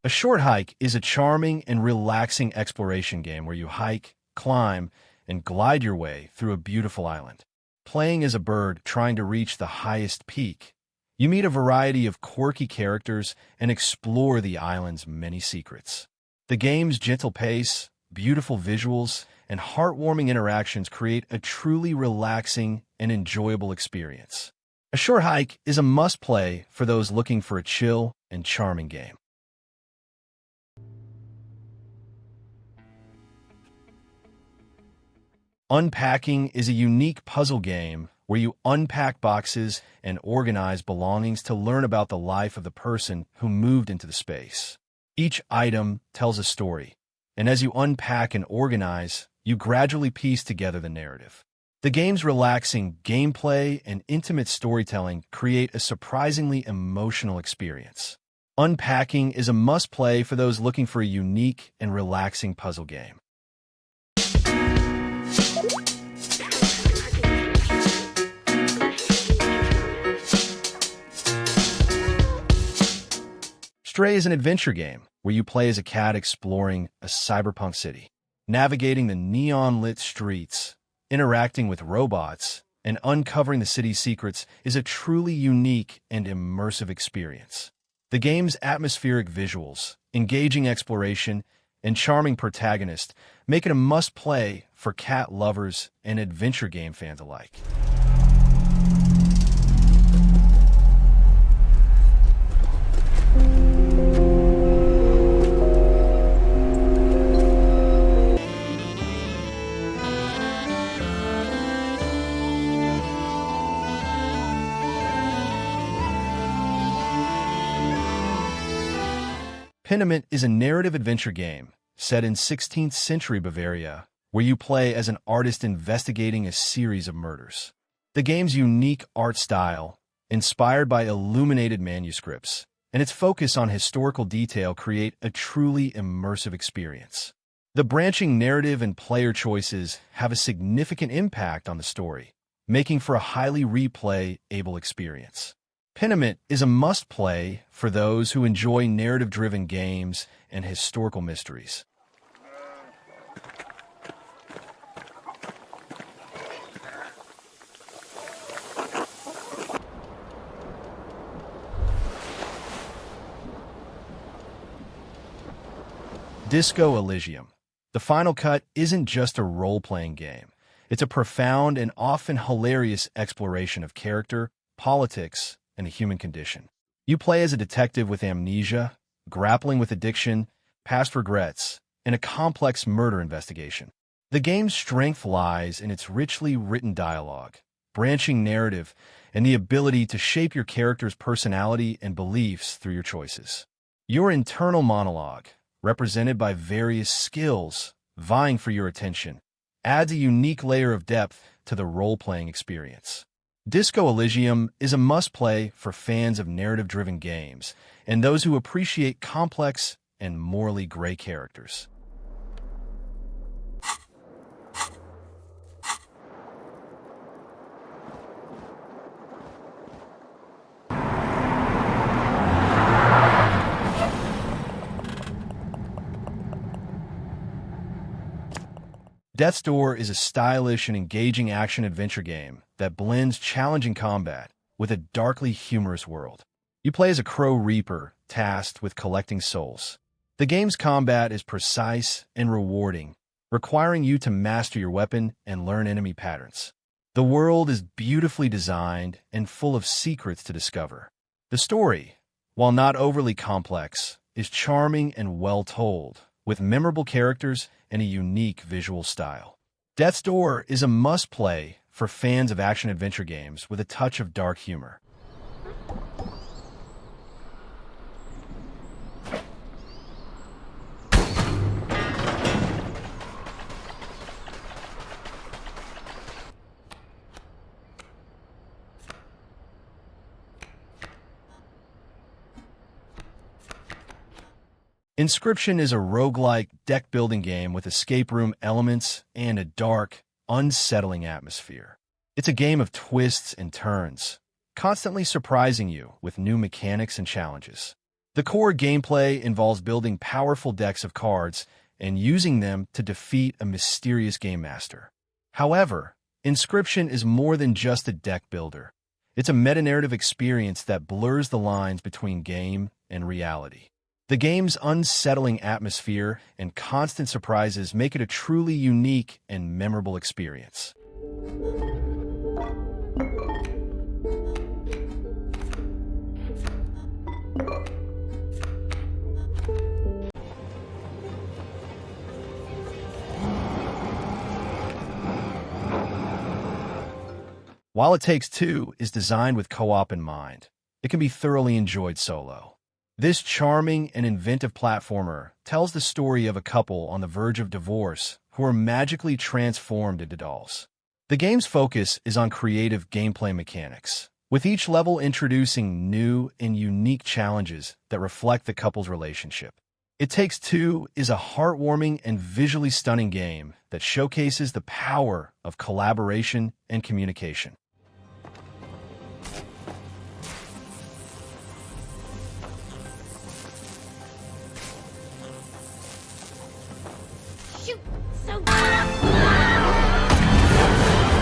A Short Hike is a charming and relaxing exploration game where you hike, climb, and glide your way through a beautiful island. Playing as a bird trying to reach the highest peak, you meet a variety of quirky characters and explore the island's many secrets. The game's gentle pace, beautiful visuals, and heartwarming interactions create a truly relaxing and enjoyable experience. A Short Hike is a must-play for those looking for a chill and charming game. Unpacking is a unique puzzle game where you unpack boxes and organize belongings to learn about the life of the person who moved into the space. Each item tells a story, and as you unpack and organize, you gradually piece together the narrative. The game's relaxing gameplay and intimate storytelling create a surprisingly emotional experience. Unpacking is a must-play for those looking for a unique and relaxing puzzle game. Stray is an adventure game where you play as a cat exploring a cyberpunk city. Navigating the neon-lit streets, interacting with robots, and uncovering the city's secrets is a truly unique and immersive experience. The game's atmospheric visuals, engaging exploration, and charming protagonist make it a must-play for cat lovers and adventure game fans alike. Pentiment is a narrative adventure game set in 16th century Bavaria, where you play as an artist investigating a series of murders. The game's unique art style, inspired by illuminated manuscripts, and its focus on historical detail create a truly immersive experience. The branching narrative and player choices have a significant impact on the story, making for a highly replay-able experience. Pentiment is a must-play for those who enjoy narrative-driven games and historical mysteries. Disco Elysium. The Final Cut isn't just a role-playing game. It's a profound and often hilarious exploration of character, politics, and the human condition. You play as a detective with amnesia, grappling with addiction, past regrets, and a complex murder investigation. The game's strength lies in its richly written dialogue, branching narrative, and the ability to shape your character's personality and beliefs through your choices. Your internal monologue, represented by various skills vying for your attention, adds a unique layer of depth to the role-playing experience. Disco Elysium is a must-play for fans of narrative-driven games and those who appreciate complex and morally gray characters. Death's Door is a stylish and engaging action-adventure game that blends challenging combat with a darkly humorous world. You play as a Crow Reaper tasked with collecting souls. The game's combat is precise and rewarding, requiring you to master your weapon and learn enemy patterns. The world is beautifully designed and full of secrets to discover. The story, while not overly complex, is charming and well-told, with memorable characters and a unique visual style. Death's Door is a must-play for fans of action-adventure games with a touch of dark humor. Inscription is a roguelike deck-building game with escape room elements and a dark, unsettling atmosphere. It's a game of twists and turns, constantly surprising you with new mechanics and challenges. The core gameplay involves building powerful decks of cards and using them to defeat a mysterious game master. However, Inscription is more than just a deck builder. It's a meta-narrative experience that blurs the lines between game and reality. The game's unsettling atmosphere and constant surprises make it a truly unique and memorable experience. While It Takes Two is designed with co-op in mind, it can be thoroughly enjoyed solo. This charming and inventive platformer tells the story of a couple on the verge of divorce who are magically transformed into dolls. The game's focus is on creative gameplay mechanics, with each level introducing new and unique challenges that reflect the couple's relationship. It Takes Two is a heartwarming and visually stunning game that showcases the power of collaboration and communication.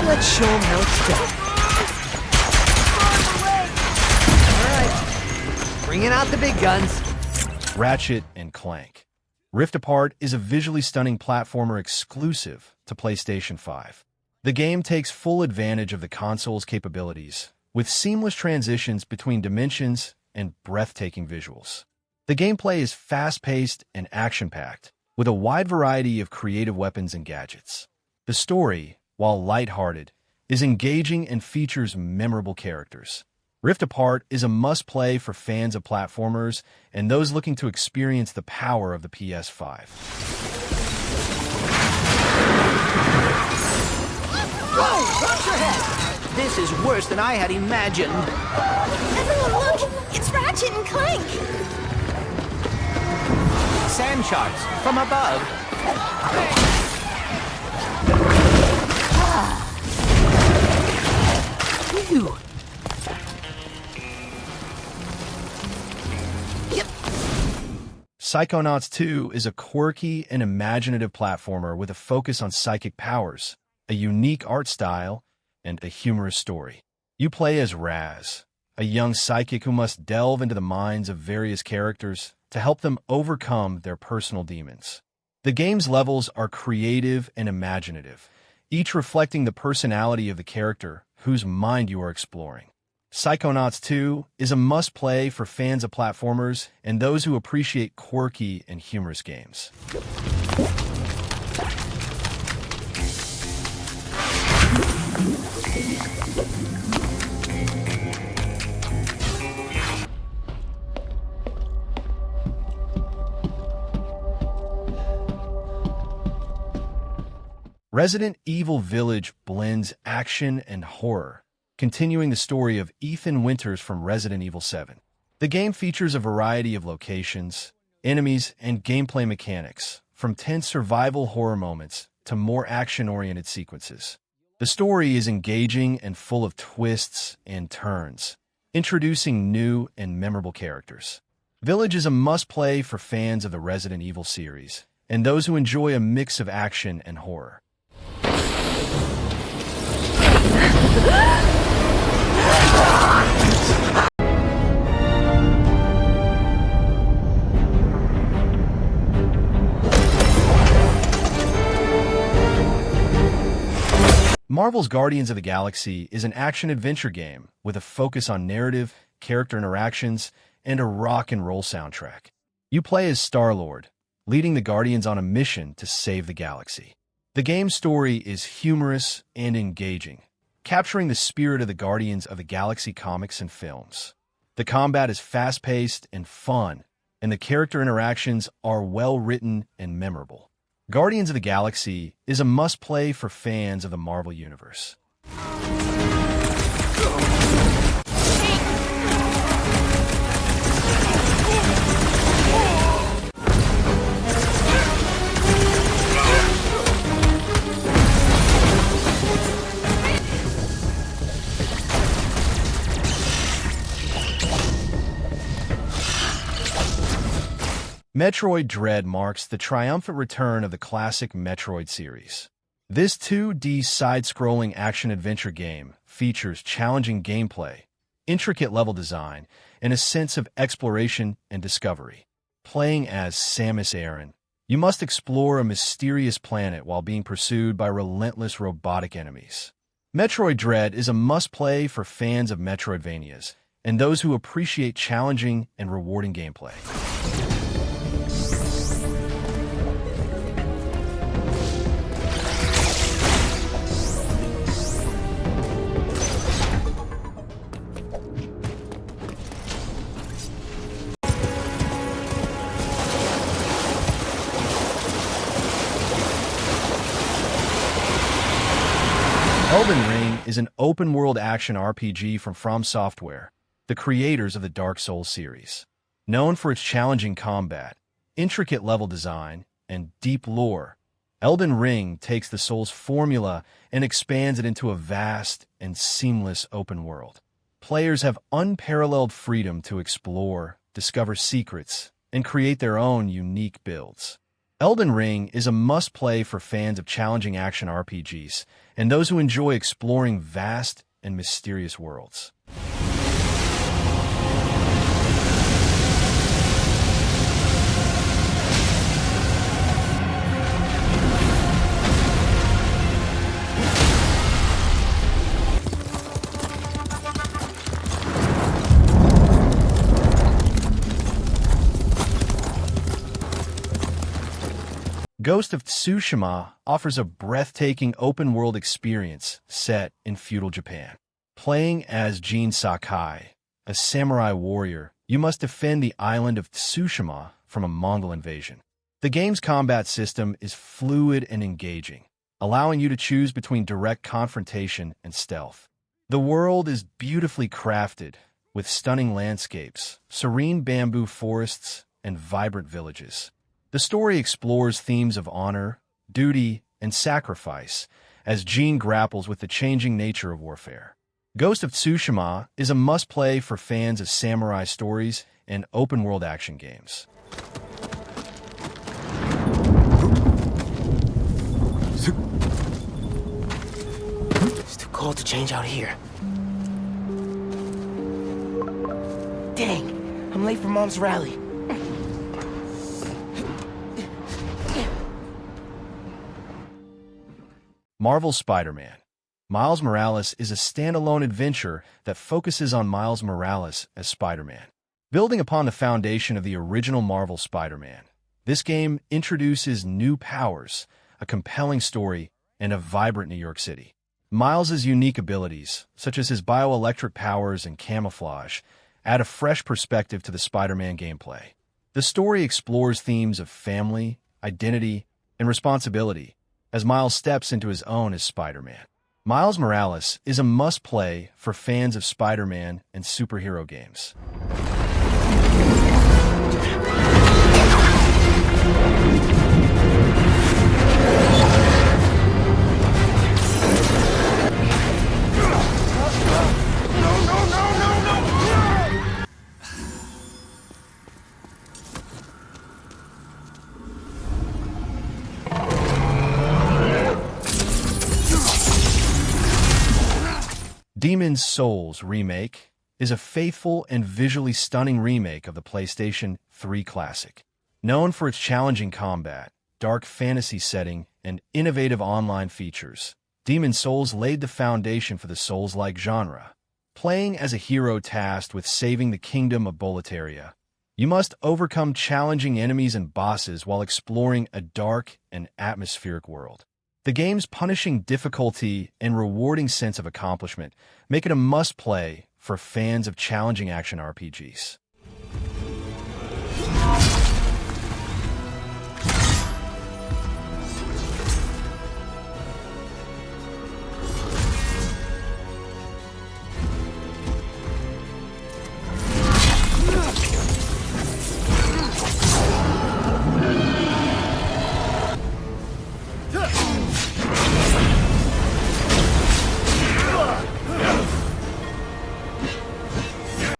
Let's show him how it's done. Alright, bringing out the big guns. Ratchet and Clank. Rift Apart is a visually stunning platformer exclusive to PlayStation 5. The game takes full advantage of the console's capabilities, with seamless transitions between dimensions and breathtaking visuals. The gameplay is fast-paced and action-packed, with a wide variety of creative weapons and gadgets. The story, while lighthearted, is engaging and features memorable characters. Rift Apart is a must-play for fans of platformers and those looking to experience the power of the PS5. Whoa! Watch your head! This is worse than I had imagined. Everyone look! It's Ratchet and Clank! Sand sharks from above. Phew. Psychonauts 2 is a quirky and imaginative platformer with a focus on psychic powers, a unique art style, and a humorous story. You play as Raz, a young psychic who must delve into the minds of various characters to help them overcome their personal demons. The game's levels are creative and imaginative, each reflecting the personality of the character whose mind you are exploring. Psychonauts 2 is a must-play for fans of platformers and those who appreciate quirky and humorous games. Resident Evil Village blends action and horror, continuing the story of Ethan Winters from Resident Evil 7. The game features a variety of locations, enemies, and gameplay mechanics, from tense survival horror moments to more action-oriented sequences. The story is engaging and full of twists and turns, introducing new and memorable characters. Village is a must-play for fans of the Resident Evil series, and those who enjoy a mix of action and horror. Marvel's Guardians of the Galaxy is an action-adventure game with a focus on narrative, character interactions, and a rock and roll soundtrack. You play as Star-Lord, leading the Guardians on a mission to save the galaxy. The game's story is humorous and engaging, capturing the spirit of the Guardians of the Galaxy comics and films. The combat is fast-paced and fun, and the character interactions are well-written and memorable. Guardians of the Galaxy is a must-play for fans of the Marvel Universe. Metroid Dread marks the triumphant return of the classic Metroid series. This 2D side-scrolling action-adventure game features challenging gameplay, intricate level design, and a sense of exploration and discovery. Playing as Samus Aran, you must explore a mysterious planet while being pursued by relentless robotic enemies. Metroid Dread is a must-play for fans of Metroidvanias and those who appreciate challenging and rewarding gameplay. Elden Ring is an open-world action RPG from Software, the creators of the Dark Souls series. Known for its challenging combat, intricate level design, and deep lore, Elden Ring takes the Souls formula and expands it into a vast and seamless open world. Players have unparalleled freedom to explore, discover secrets, and create their own unique builds. Elden Ring is a must-play for fans of challenging action RPGs and those who enjoy exploring vast and mysterious worlds. Ghost of Tsushima offers a breathtaking open-world experience set in feudal Japan. Playing as Jin Sakai, a samurai warrior, you must defend the island of Tsushima from a Mongol invasion. The game's combat system is fluid and engaging, allowing you to choose between direct confrontation and stealth. The world is beautifully crafted, with stunning landscapes, serene bamboo forests, and vibrant villages. The story explores themes of honor, duty, and sacrifice as Jin grapples with the changing nature of warfare. Ghost of Tsushima is a must-play for fans of samurai stories and open-world action games. It's too cold to change out here. Dang, I'm late for Mom's rally. Marvel's Spider-Man. Miles Morales is a standalone adventure that focuses on Miles Morales as Spider-Man. Building upon the foundation of the original Marvel Spider-Man, this game introduces new powers, a compelling story, and a vibrant New York City. Miles' unique abilities, such as his bioelectric powers and camouflage, add a fresh perspective to the Spider-Man gameplay. The story explores themes of family, identity, and responsibility, as Miles steps into his own as Spider-Man. Miles Morales is a must-play for fans of Spider-Man and superhero games. Demon's Souls Remake is a faithful and visually stunning remake of the PlayStation 3 classic. Known for its challenging combat, dark fantasy setting, and innovative online features, Demon's Souls laid the foundation for the Souls-like genre. Playing as a hero tasked with saving the kingdom of Boletaria, you must overcome challenging enemies and bosses while exploring a dark and atmospheric world. The game's punishing difficulty and rewarding sense of accomplishment make it a must-play for fans of challenging action RPGs.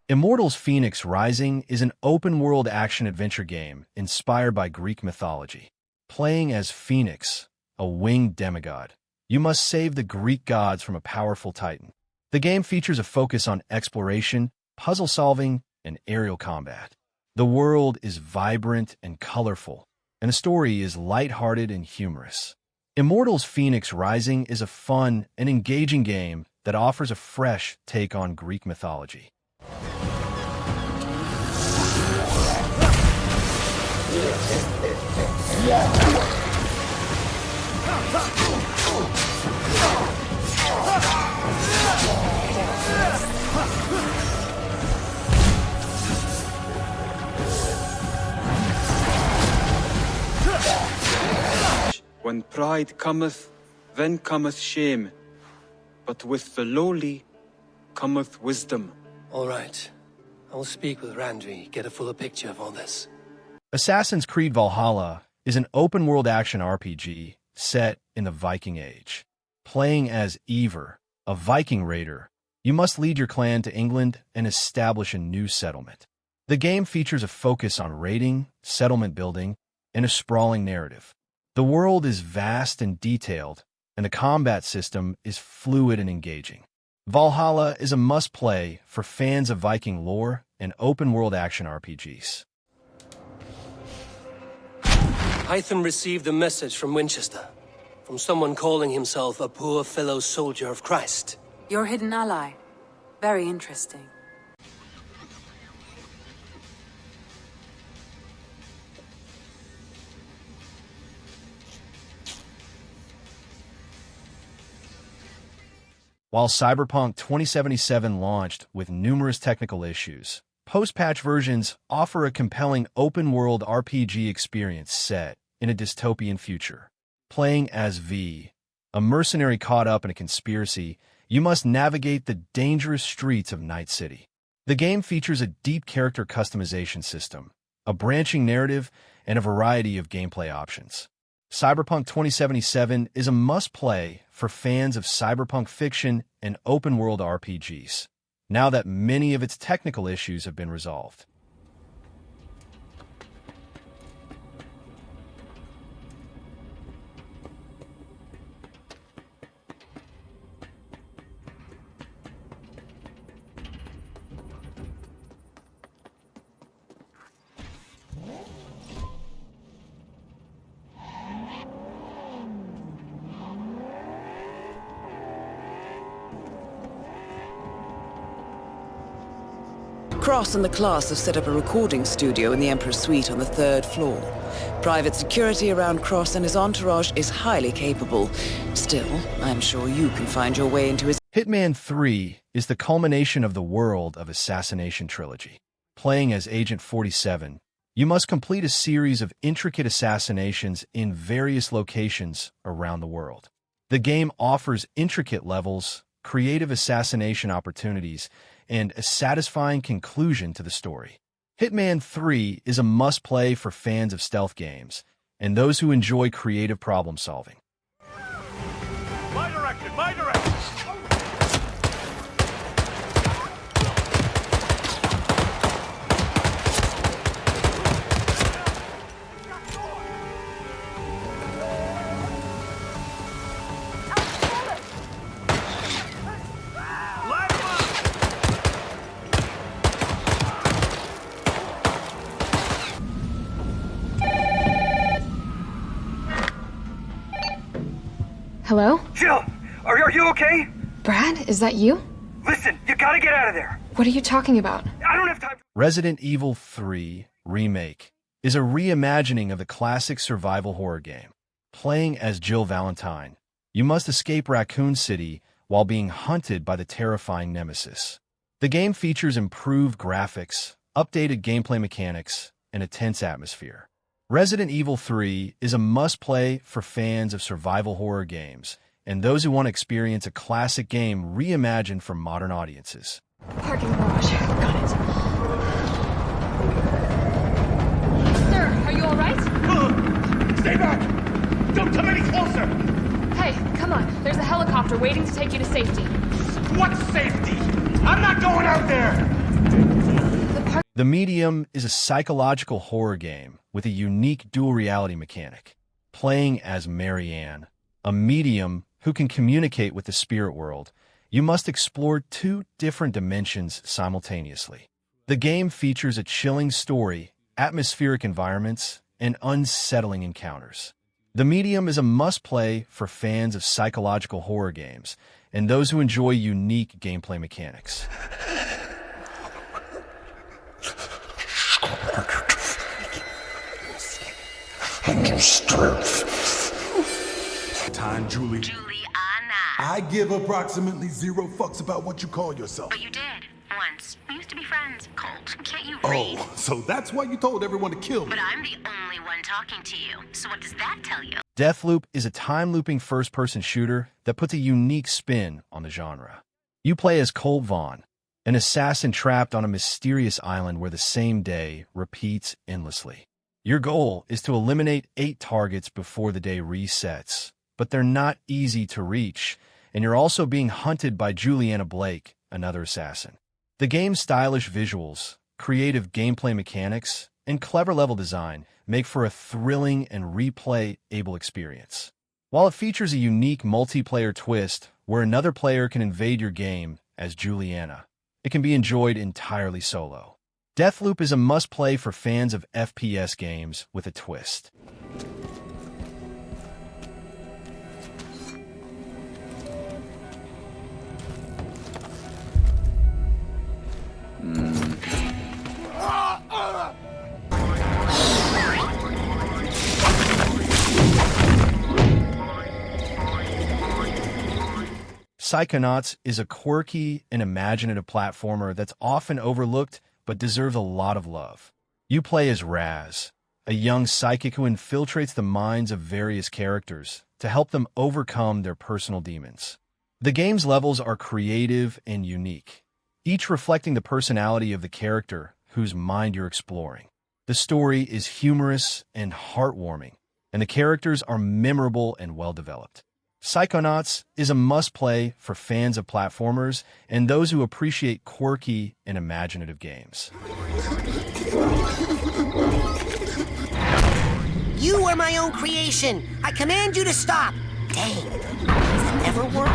Immortals Fenyx Rising is an open-world action-adventure game inspired by Greek mythology. Playing as Phoenix, a winged demigod, you must save the Greek gods from a powerful titan. The game features a focus on exploration, puzzle-solving, and aerial combat. The world is vibrant and colorful, and the story is lighthearted and humorous. Immortals Fenyx Rising is a fun and engaging game that offers a fresh take on Greek mythology. When pride cometh, then cometh shame, but with the lowly cometh wisdom. All right. I will speak with Randvi, get a fuller picture of all this. Assassin's Creed Valhalla is an open-world action RPG set in the Viking Age. Playing as Eivor, a Viking raider, you must lead your clan to England and establish a new settlement. The game features a focus on raiding, settlement building, and a sprawling narrative. The world is vast and detailed, and the combat system is fluid and engaging. Valhalla is a must-play for fans of Viking lore and open-world action RPGs. Hytham received a message from Winchester, from someone calling himself a poor fellow soldier of Christ. Your hidden ally. Very interesting. While Cyberpunk 2077 launched with numerous technical issues, post-patch versions offer a compelling open-world RPG experience set in a dystopian future. Playing as V, a mercenary caught up in a conspiracy, you must navigate the dangerous streets of Night City. The game features a deep character customization system, a branching narrative, and a variety of gameplay options. Cyberpunk 2077 is a must-play for fans of cyberpunk fiction and open-world RPGs, now that many of its technical issues have been resolved. Cross and the class have set up a recording studio in the Emperor's Suite on the 3rd floor. Private security around Cross and his entourage is highly capable. Still, I'm sure you can find your way into his... Hitman 3 is the culmination of the World of Assassination trilogy. Playing as Agent 47, you must complete a series of intricate assassinations in various locations around the world. The game offers intricate levels, creative assassination opportunities, and a satisfying conclusion to the story. Hitman 3 is a must-play for fans of stealth games and those who enjoy creative problem-solving. My direction! My direction! Hello? Jill, are you okay? Brad, is that you? Listen, you gotta get out of there! What are you talking about? I don't have time. Resident Evil 3 Remake is a reimagining of the classic survival horror game. Playing as Jill Valentine, you must escape Raccoon City while being hunted by the terrifying Nemesis. The game features improved graphics, updated gameplay mechanics, and a tense atmosphere. Resident Evil 3 is a must-play for fans of survival horror games and those who want to experience a classic game reimagined for modern audiences. Parking garage. Got it. Sir, are you all right? Stay back! Don't come any closer! Hey, come on. There's a helicopter waiting to take you to safety. What safety? I'm not going out there! The Medium is a psychological horror game with a unique dual reality mechanic. Playing as Marianne, a medium who can communicate with the spirit world, you must explore two different dimensions simultaneously. The game features a chilling story, atmospheric environments, and unsettling encounters. The Medium is a must-play for fans of psychological horror games and those who enjoy unique gameplay mechanics. And your strength. Time, Julie. Juliana. I give approximately 0 fucks about what you call yourself. But you did. Once. We used to be friends. Colt, can't you read? Oh, so that's why you told everyone to kill me. But I'm the only one talking to you. So what does that tell you? Deathloop is a time-looping first-person shooter that puts a unique spin on the genre. You play as Colt Vaughn, an assassin trapped on a mysterious island where the same day repeats endlessly. Your goal is to eliminate 8 targets before the day resets, but they're not easy to reach, and you're also being hunted by Juliana Blake, another assassin. The game's stylish visuals, creative gameplay mechanics, and clever level design make for a thrilling and replay-able experience. While it features a unique multiplayer twist where another player can invade your game as Juliana, it can be enjoyed entirely solo. Deathloop is a must-play for fans of FPS games with a twist. Psychonauts is a quirky and imaginative platformer that's often overlooked but deserves a lot of love. You play as Raz, a young psychic who infiltrates the minds of various characters to help them overcome their personal demons. The game's levels are creative and unique, each reflecting the personality of the character whose mind you're exploring. The story is humorous and heartwarming, and the characters are memorable and well-developed. Psychonauts is a must-play for fans of platformers and those who appreciate quirky and imaginative games. You are my own creation. I command you to stop. Dang, does that ever work?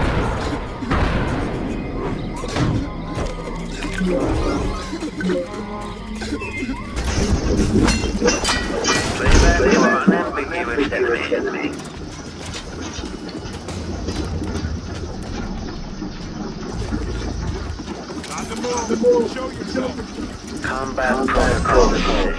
Playback for unambiguous enemy. Combat protocol.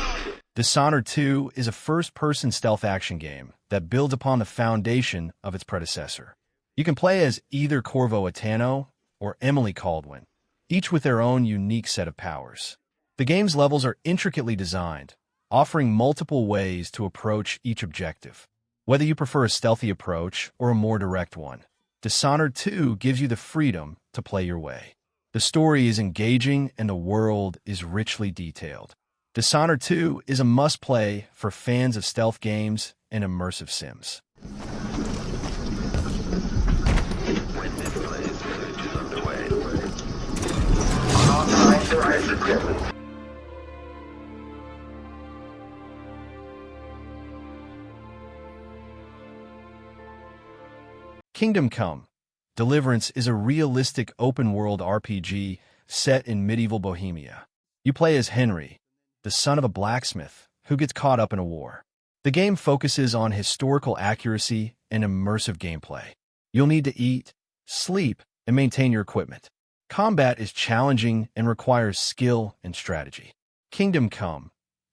Dishonored 2 is a first-person stealth action game that builds upon the foundation of its predecessor. You can play as either Corvo Atano or Emily Caldwin, each with their own unique set of powers. The game's levels are intricately designed, offering multiple ways to approach each objective. Whether you prefer a stealthy approach or a more direct one, Dishonored 2 gives you the freedom to play your way. The story is engaging and the world is richly detailed. Dishonored 2 is a must-play for fans of stealth games and immersive sims. Kingdom Come: Deliverance is a realistic open-world RPG set in medieval Bohemia. You play as Henry, the son of a blacksmith who gets caught up in a war. The game focuses on historical accuracy and immersive gameplay. You'll need to eat, sleep, and maintain your equipment. Combat is challenging and requires skill and strategy. Kingdom Come: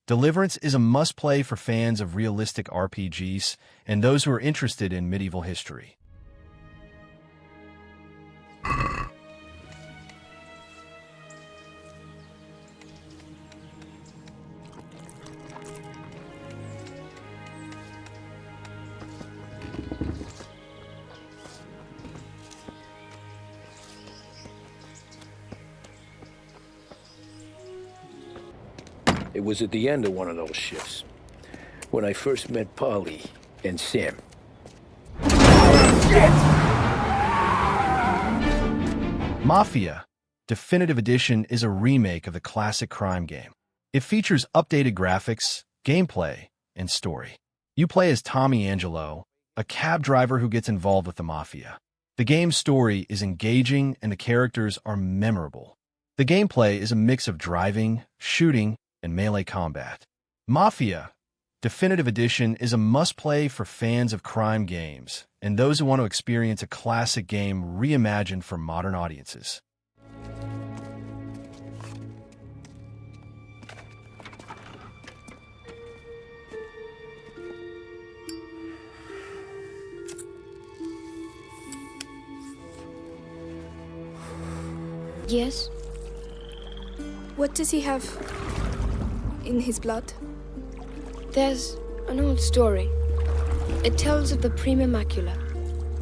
Deliverance is a must-play for fans of realistic RPGs and those who are interested in medieval history. It was at the end of one of those shifts, when I first met Polly and Sam. Mafia: Definitive Edition is a remake of the classic crime game. It features updated graphics, gameplay, and story. You play as Tommy Angelo, a cab driver who gets involved with the Mafia. The game's story is engaging and the characters are memorable. The gameplay is a mix of driving, shooting, and melee combat. Mafia: Definitive Edition is a must-play for fans of crime games and those who want to experience a classic game reimagined for modern audiences. Yes? What does he have in his blood? There's an old story. It tells of the Prima Macula.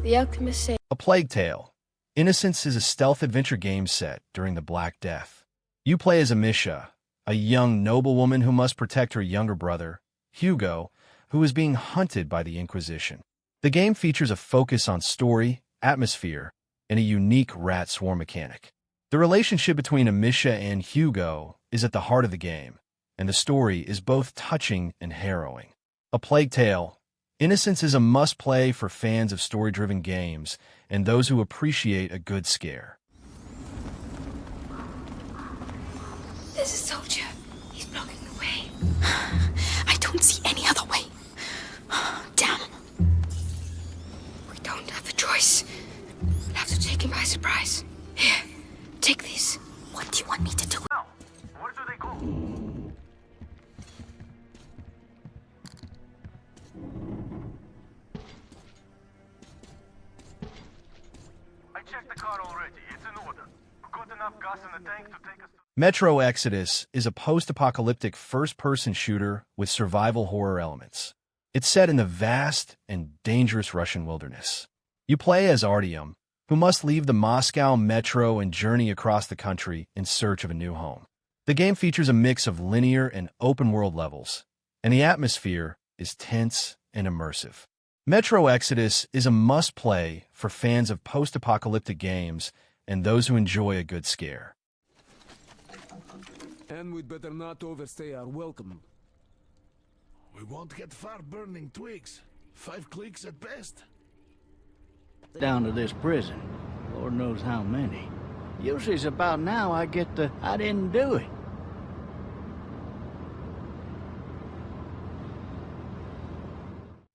The alchemist say... A Plague Tale: Innocence is a stealth adventure game set during the Black Death. You play as Amisha, a young noblewoman who must protect her younger brother, Hugo, who is being hunted by the Inquisition. The game features a focus on story, atmosphere, and a unique rat swarm mechanic. The relationship between Amisha and Hugo is at the heart of the game, and the story is both touching and harrowing. A Plague Tale: Innocence is a must-play for fans of story-driven games and those who appreciate a good scare. There's a soldier. He's blocking the way. I don't see any other way. Damn. We don't have a choice. We'll have to take him by surprise. Here, take this. What do you want me to do? Where do they go? I checked the car already. It's in order. Got enough gas in the tank to take us to... Metro Exodus is a post-apocalyptic first-person shooter with survival horror elements. It's set in the vast and dangerous Russian wilderness. You play as Artyom, who must leave the Moscow metro and journey across the country in search of a new home. The game features a mix of linear and open-world levels, and the atmosphere is tense and immersive. Metro Exodus is a must-play for fans of post-apocalyptic games and those who enjoy a good scare. And we'd better not overstay our welcome. We won't get far burning twigs. 5 clicks at best. Down to this prison. Lord knows how many. Usually it's about now I get the I didn't do it.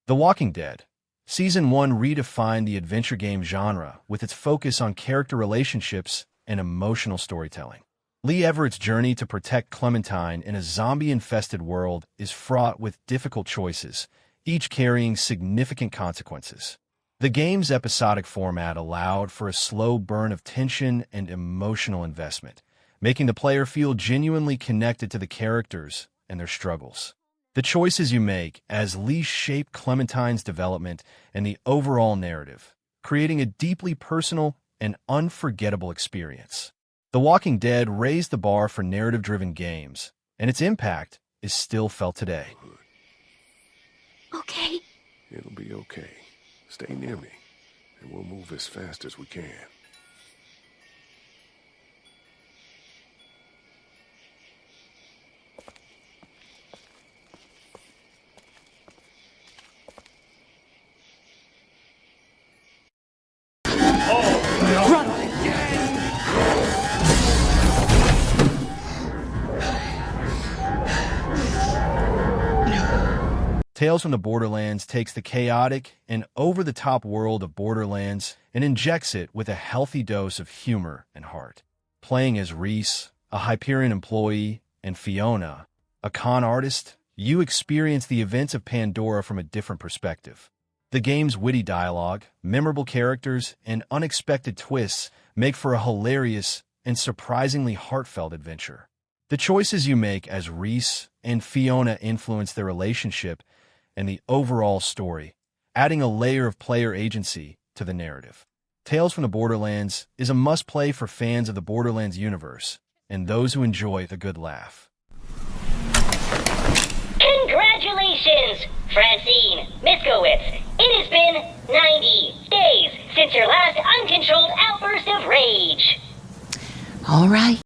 The Walking Dead. Season 1 redefined the adventure game genre with its focus on character relationships and emotional storytelling. Lee Everett's journey to protect Clementine in a zombie-infested world is fraught with difficult choices, each carrying significant consequences. The game's episodic format allowed for a slow burn of tension and emotional investment, making the player feel genuinely connected to the characters and their struggles. The choices you make as Lee shape Clementine's development and the overall narrative, creating a deeply personal and unforgettable experience. The Walking Dead raised the bar for narrative-driven games, and its impact is still felt today. Okay. It'll be okay. Stay near me, and we'll move as fast as we can. Tales from the Borderlands takes the chaotic and over-the-top world of Borderlands and injects it with a healthy dose of humor and heart. playing as Reese, a Hyperion employee, and Fiona, a con artist, you experience the events of Pandora from a different perspective. The game's witty dialogue, memorable characters, and unexpected twists make for a hilarious and surprisingly heartfelt adventure. The choices you make as Reese and Fiona influence their relationship and the overall story, adding a layer of player agency to the narrative. Tales from the Borderlands is a must-play for fans of the Borderlands universe and those who enjoy the good laugh. Congratulations, Francine Miskowitz. It has been 90 days since your last uncontrolled outburst of rage. All right.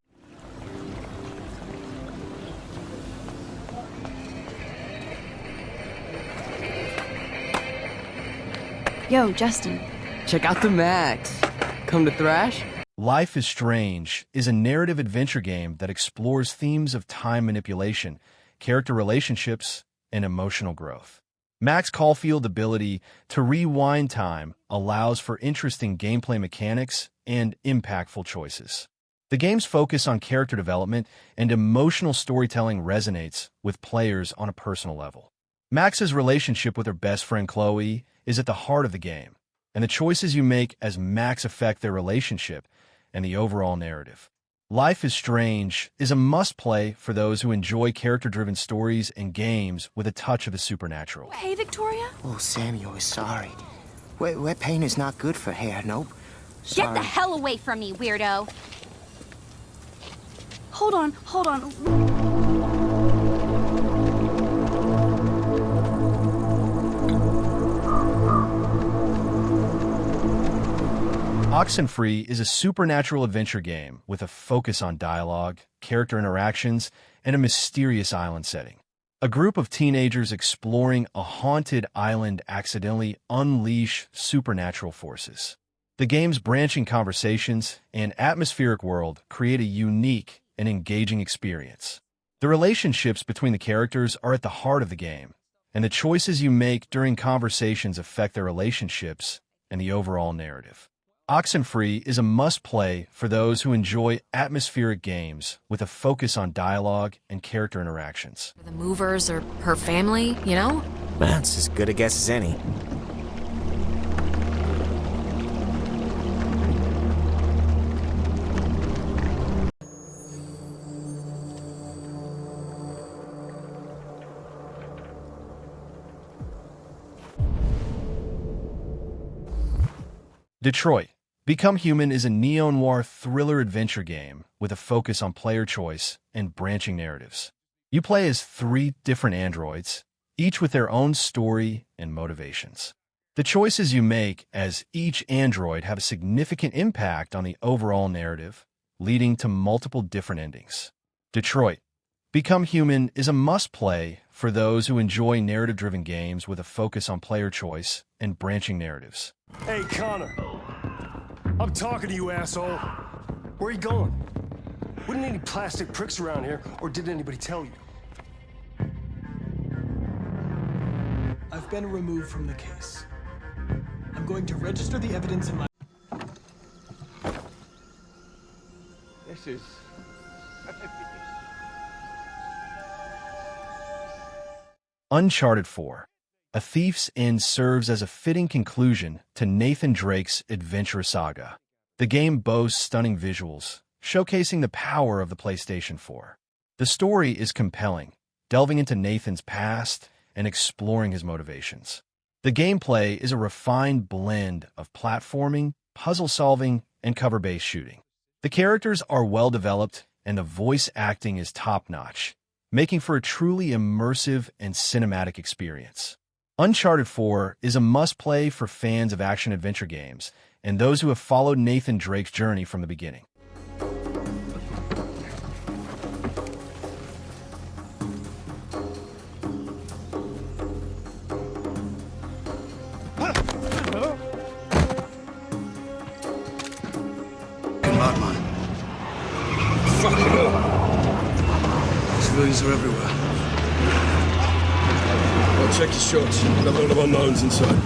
Yo, Justin. Check out the Max. Come to thrash? Life is Strange is a narrative adventure game that explores themes of time manipulation, character relationships, and emotional growth. Max Caulfield's ability to rewind time allows for interesting gameplay mechanics and impactful choices. The game's focus on character development and emotional storytelling resonates with players on a personal level. Max's relationship with her best friend Chloe is at the heart of the game, and the choices you make as Max affect their relationship and the overall narrative. Life is Strange is a must-play for those who enjoy character-driven stories and games with a touch of the supernatural. Hey, Victoria? Oh, Samuel is sorry. Wet paint is not good for hair, nope. Sorry. Get the hell away from me, weirdo! Hold on. Oxenfree is a supernatural adventure game with a focus on dialogue, character interactions, and a mysterious island setting. A group of teenagers exploring a haunted island accidentally unleash supernatural forces. The game's branching conversations and atmospheric world create a unique and engaging experience. The relationships between the characters are at the heart of the game, and the choices you make during conversations affect their relationships and the overall narrative. Oxenfree is a must-play for those who enjoy atmospheric games with a focus on dialogue and character interactions. The movers or her family, you know? That's as good a guess as any. Detroit: Become Human is a neo-noir thriller adventure game with a focus on player choice and branching narratives. You play as 3 different androids, each with their own story and motivations. The choices you make as each android have a significant impact on the overall narrative, leading to multiple different endings. Detroit: Become Human is a must-play for those who enjoy narrative-driven games with a focus on player choice and branching narratives. Hey, Connor. I'm talking to you, asshole. Where are you going? Wouldn't any plastic pricks around here, or did anybody tell you? I've been removed from the case. I'm going to register the evidence in my... This is... Uncharted 4: A Thief's End serves as a fitting conclusion to Nathan Drake's adventurous saga. The game boasts stunning visuals, showcasing the power of the PlayStation 4. The story is compelling, delving into Nathan's past and exploring his motivations. The gameplay is a refined blend of platforming, puzzle-solving, and cover-based shooting. The characters are well-developed, and the voice acting is top-notch, making for a truly immersive and cinematic experience. Uncharted 4 is a must-play for fans of action-adventure games and those who have followed Nathan Drake's journey from the beginning. Madman. Fucking hell. Civilians are everywhere. I'll check your shots. We'll have a lot of unknowns inside.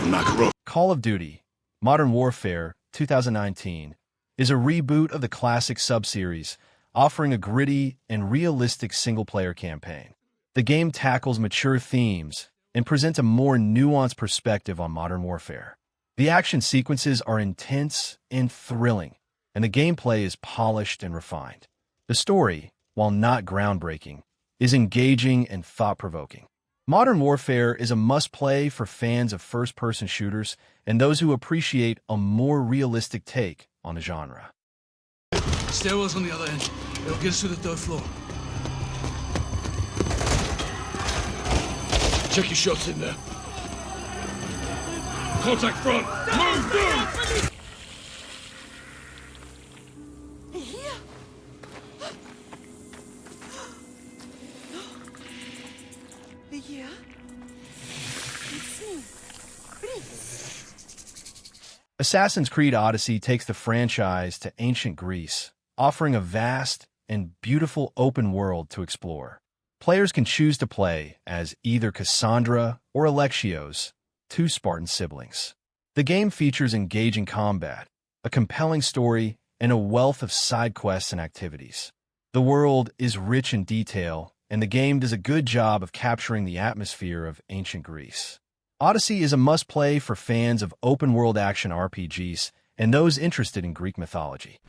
Makarov. Call of Duty: Modern Warfare 2019 is a reboot of the classic sub-series, offering a gritty and realistic single-player campaign. The game tackles mature themes and presents a more nuanced perspective on modern warfare. The action sequences are intense and thrilling, and the gameplay is polished and refined. The story, while not groundbreaking, is engaging and thought-provoking. Modern Warfare is a must-play for fans of first-person shooters and those who appreciate a more realistic take on the genre. Stairwell's on the other end. It'll get us to the third floor. Check your shots in there. Contact front! Move! Assassin's Creed Odyssey takes the franchise to ancient Greece, offering a vast and beautiful open world to explore. Players can choose to play as either Cassandra or Alexios, two Spartan siblings. The game features engaging combat, a compelling story, and a wealth of side quests and activities. The world is rich in detail, and the game does a good job of capturing the atmosphere of ancient Greece. Odyssey is a must-play for fans of open-world action RPGs and those interested in Greek mythology.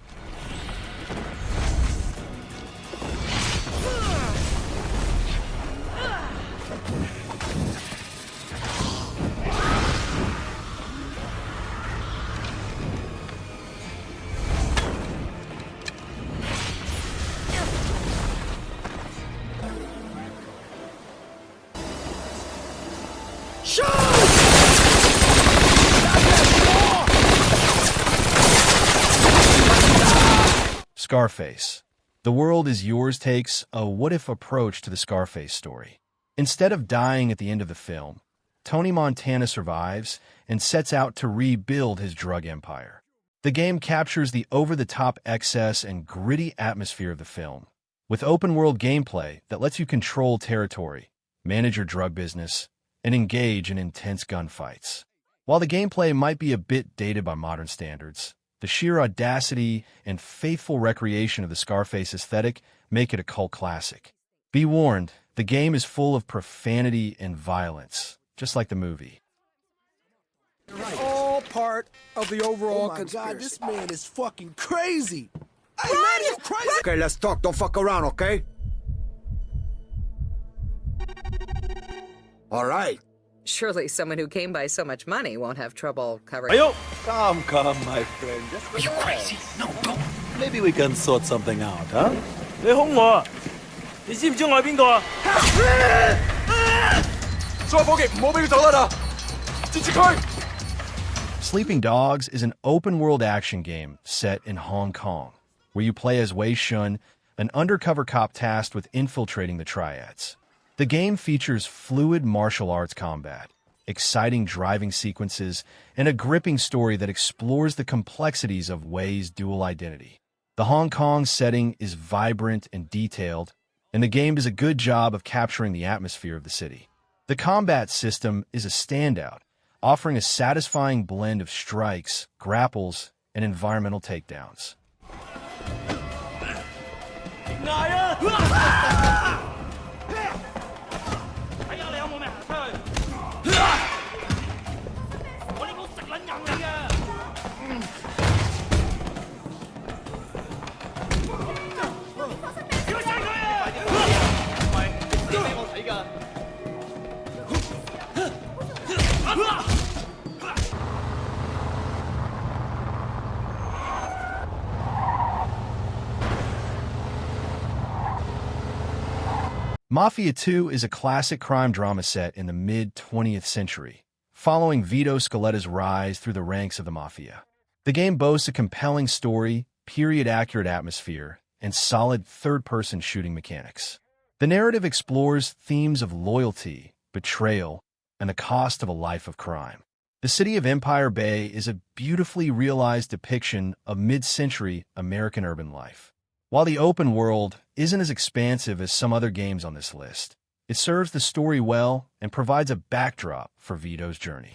Scarface. The World Is Yours takes a what-if approach to the Scarface story. Instead of dying at the end of the film, Tony Montana survives and sets out to rebuild his drug empire. The game captures the over-the-top excess and gritty atmosphere of the film, with open-world gameplay that lets you control territory, manage your drug business, and engage in intense gunfights. While the gameplay might be a bit dated by modern standards, the sheer audacity and faithful recreation of the Scarface aesthetic make it a cult classic. Be warned, the game is full of profanity and violence, just like the movie. All part of the overall conspiracy. God, this man is fucking crazy. Hey, man, you crazy? Okay, let's talk. Don't fuck around, okay? All right. Surely someone who came by so much money won't have trouble covering... Ayo! Calm, my friend. Just Are you crazy? No, don't. Maybe we can sort something out, huh? 你兇我啊！你知唔知我係邊個啊？再伙計，唔好俾佢走啦！截住佢！ Sleeping Dogs is an open-world action game set in Hong Kong, where you play as Wei Shun, an undercover cop tasked with infiltrating the triads. The game features fluid martial arts combat, exciting driving sequences, and a gripping story that explores the complexities of Wei's dual identity. The Hong Kong setting is vibrant and detailed, and the game does a good job of capturing the atmosphere of the city. The combat system is a standout, offering a satisfying blend of strikes, grapples, and environmental takedowns. Mafia 2 is a classic crime drama set in the mid-20th century, following Vito Scaletta's rise through the ranks of the Mafia. The game boasts a compelling story, period-accurate atmosphere, and solid third-person shooting mechanics. The narrative explores themes of loyalty, betrayal, and the cost of a life of crime. The city of Empire Bay is a beautifully realized depiction of mid-century American urban life. While the open world isn't as expansive as some other games on this list, it serves the story well and provides a backdrop for Vito's journey.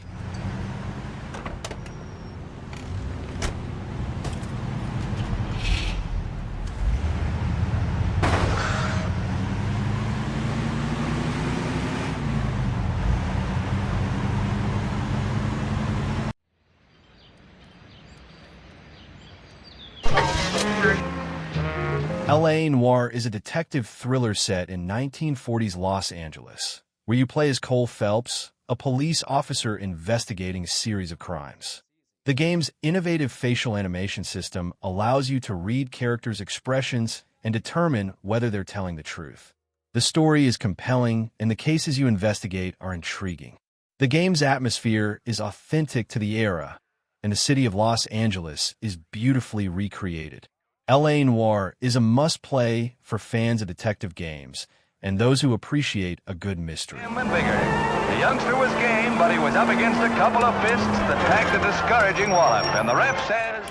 L.A. Noire is a detective thriller set in 1940s Los Angeles, where you play as Cole Phelps, a police officer investigating a series of crimes. The game's innovative facial animation system allows you to read characters' expressions and determine whether they're telling the truth. The story is compelling, and the cases you investigate are intriguing. The game's atmosphere is authentic to the era, and the city of Los Angeles is beautifully recreated. L.A. Noire is a must-play for fans of detective games and those who appreciate a good mystery. The youngster was game, but he was up against a couple of fists that packed a discouraging wallop, and the ref says...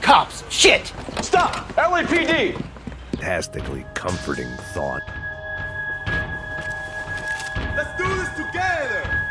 Cops! Shit! Stop! LAPD! Fantastically comforting thought. Let's do this together!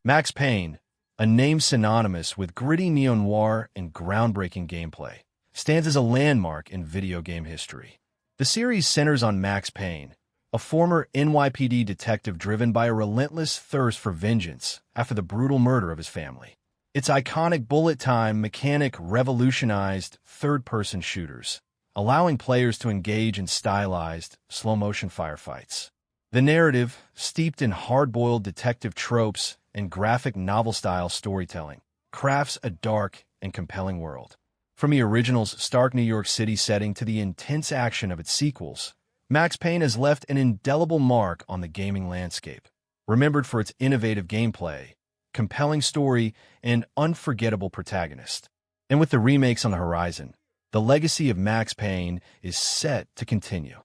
Max Payne, a name synonymous with gritty neo-noir and groundbreaking gameplay, stands as a landmark in video game history. The series centers on Max Payne, a former NYPD detective driven by a relentless thirst for vengeance after the brutal murder of his family. Its iconic bullet time mechanic revolutionized third-person shooters, allowing players to engage in stylized, slow-motion firefights. The narrative, steeped in hard-boiled detective tropes and graphic novel-style storytelling, crafts a dark and compelling world. From the original's stark New York City setting to the intense action of its sequels, Max Payne has left an indelible mark on the gaming landscape, remembered for its innovative gameplay, compelling story, and unforgettable protagonist. And with the remakes on the horizon, the legacy of Max Payne is set to continue.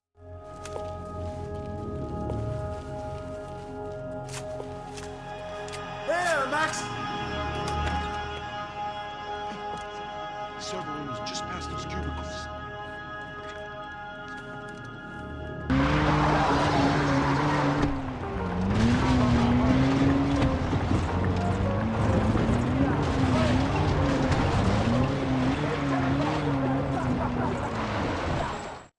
Hey, Max! Server room is just past those cubicles.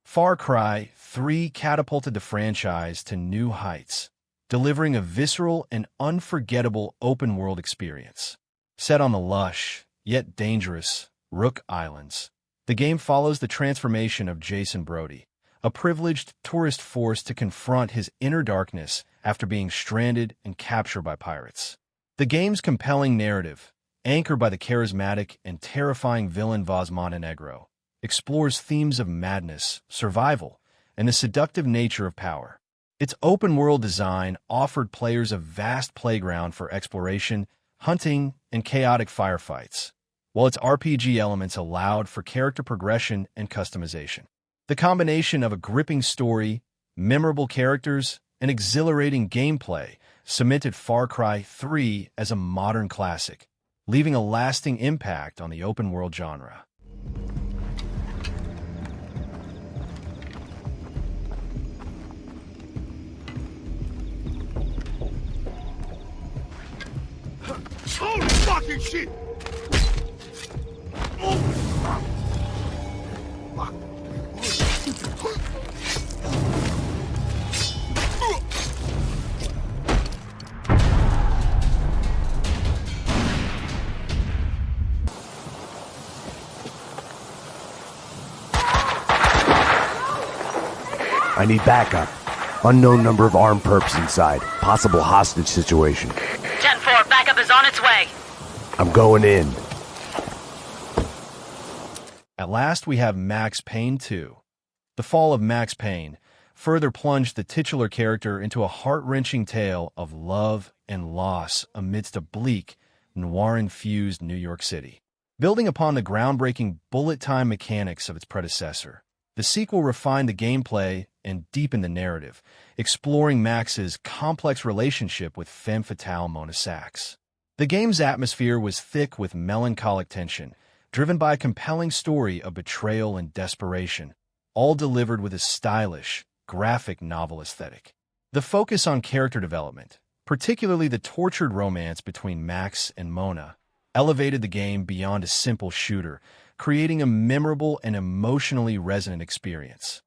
Far Cry 3 catapulted the franchise to new heights, delivering a visceral and unforgettable open-world experience. Set on the lush, yet dangerous, Rook Islands, the game follows the transformation of Jason Brody, a privileged tourist forced to confront his inner darkness after being stranded and captured by pirates. The game's compelling narrative, anchored by the charismatic and terrifying villain Vaz Montenegro, explores themes of madness, survival, and the seductive nature of power. Its open-world design offered players a vast playground for exploration, hunting, and chaotic firefights, while its RPG elements allowed for character progression and customization. The combination of a gripping story, memorable characters, and exhilarating gameplay cemented Far Cry 3 as a modern classic, leaving a lasting impact on the open-world genre. Holy fucking shit! I need backup. Unknown number of armed perps inside. Possible hostage situation. 10-4, backup is on its way. I'm going in. At last, we have Max Payne 2. The fall of Max Payne further plunged the titular character into a heart-wrenching tale of love and loss amidst a bleak, noir-infused New York City. Building upon the groundbreaking bullet-time mechanics of its predecessor, the sequel refined the gameplay and deepened the narrative, exploring Max's complex relationship with femme fatale Mona Sachs. The game's atmosphere was thick with melancholic tension, driven by a compelling story of betrayal and desperation, all delivered with a stylish, graphic novel aesthetic. The focus on character development, particularly the tortured romance between Max and Mona, elevated the game beyond a simple shooter, creating a memorable and emotionally resonant experience.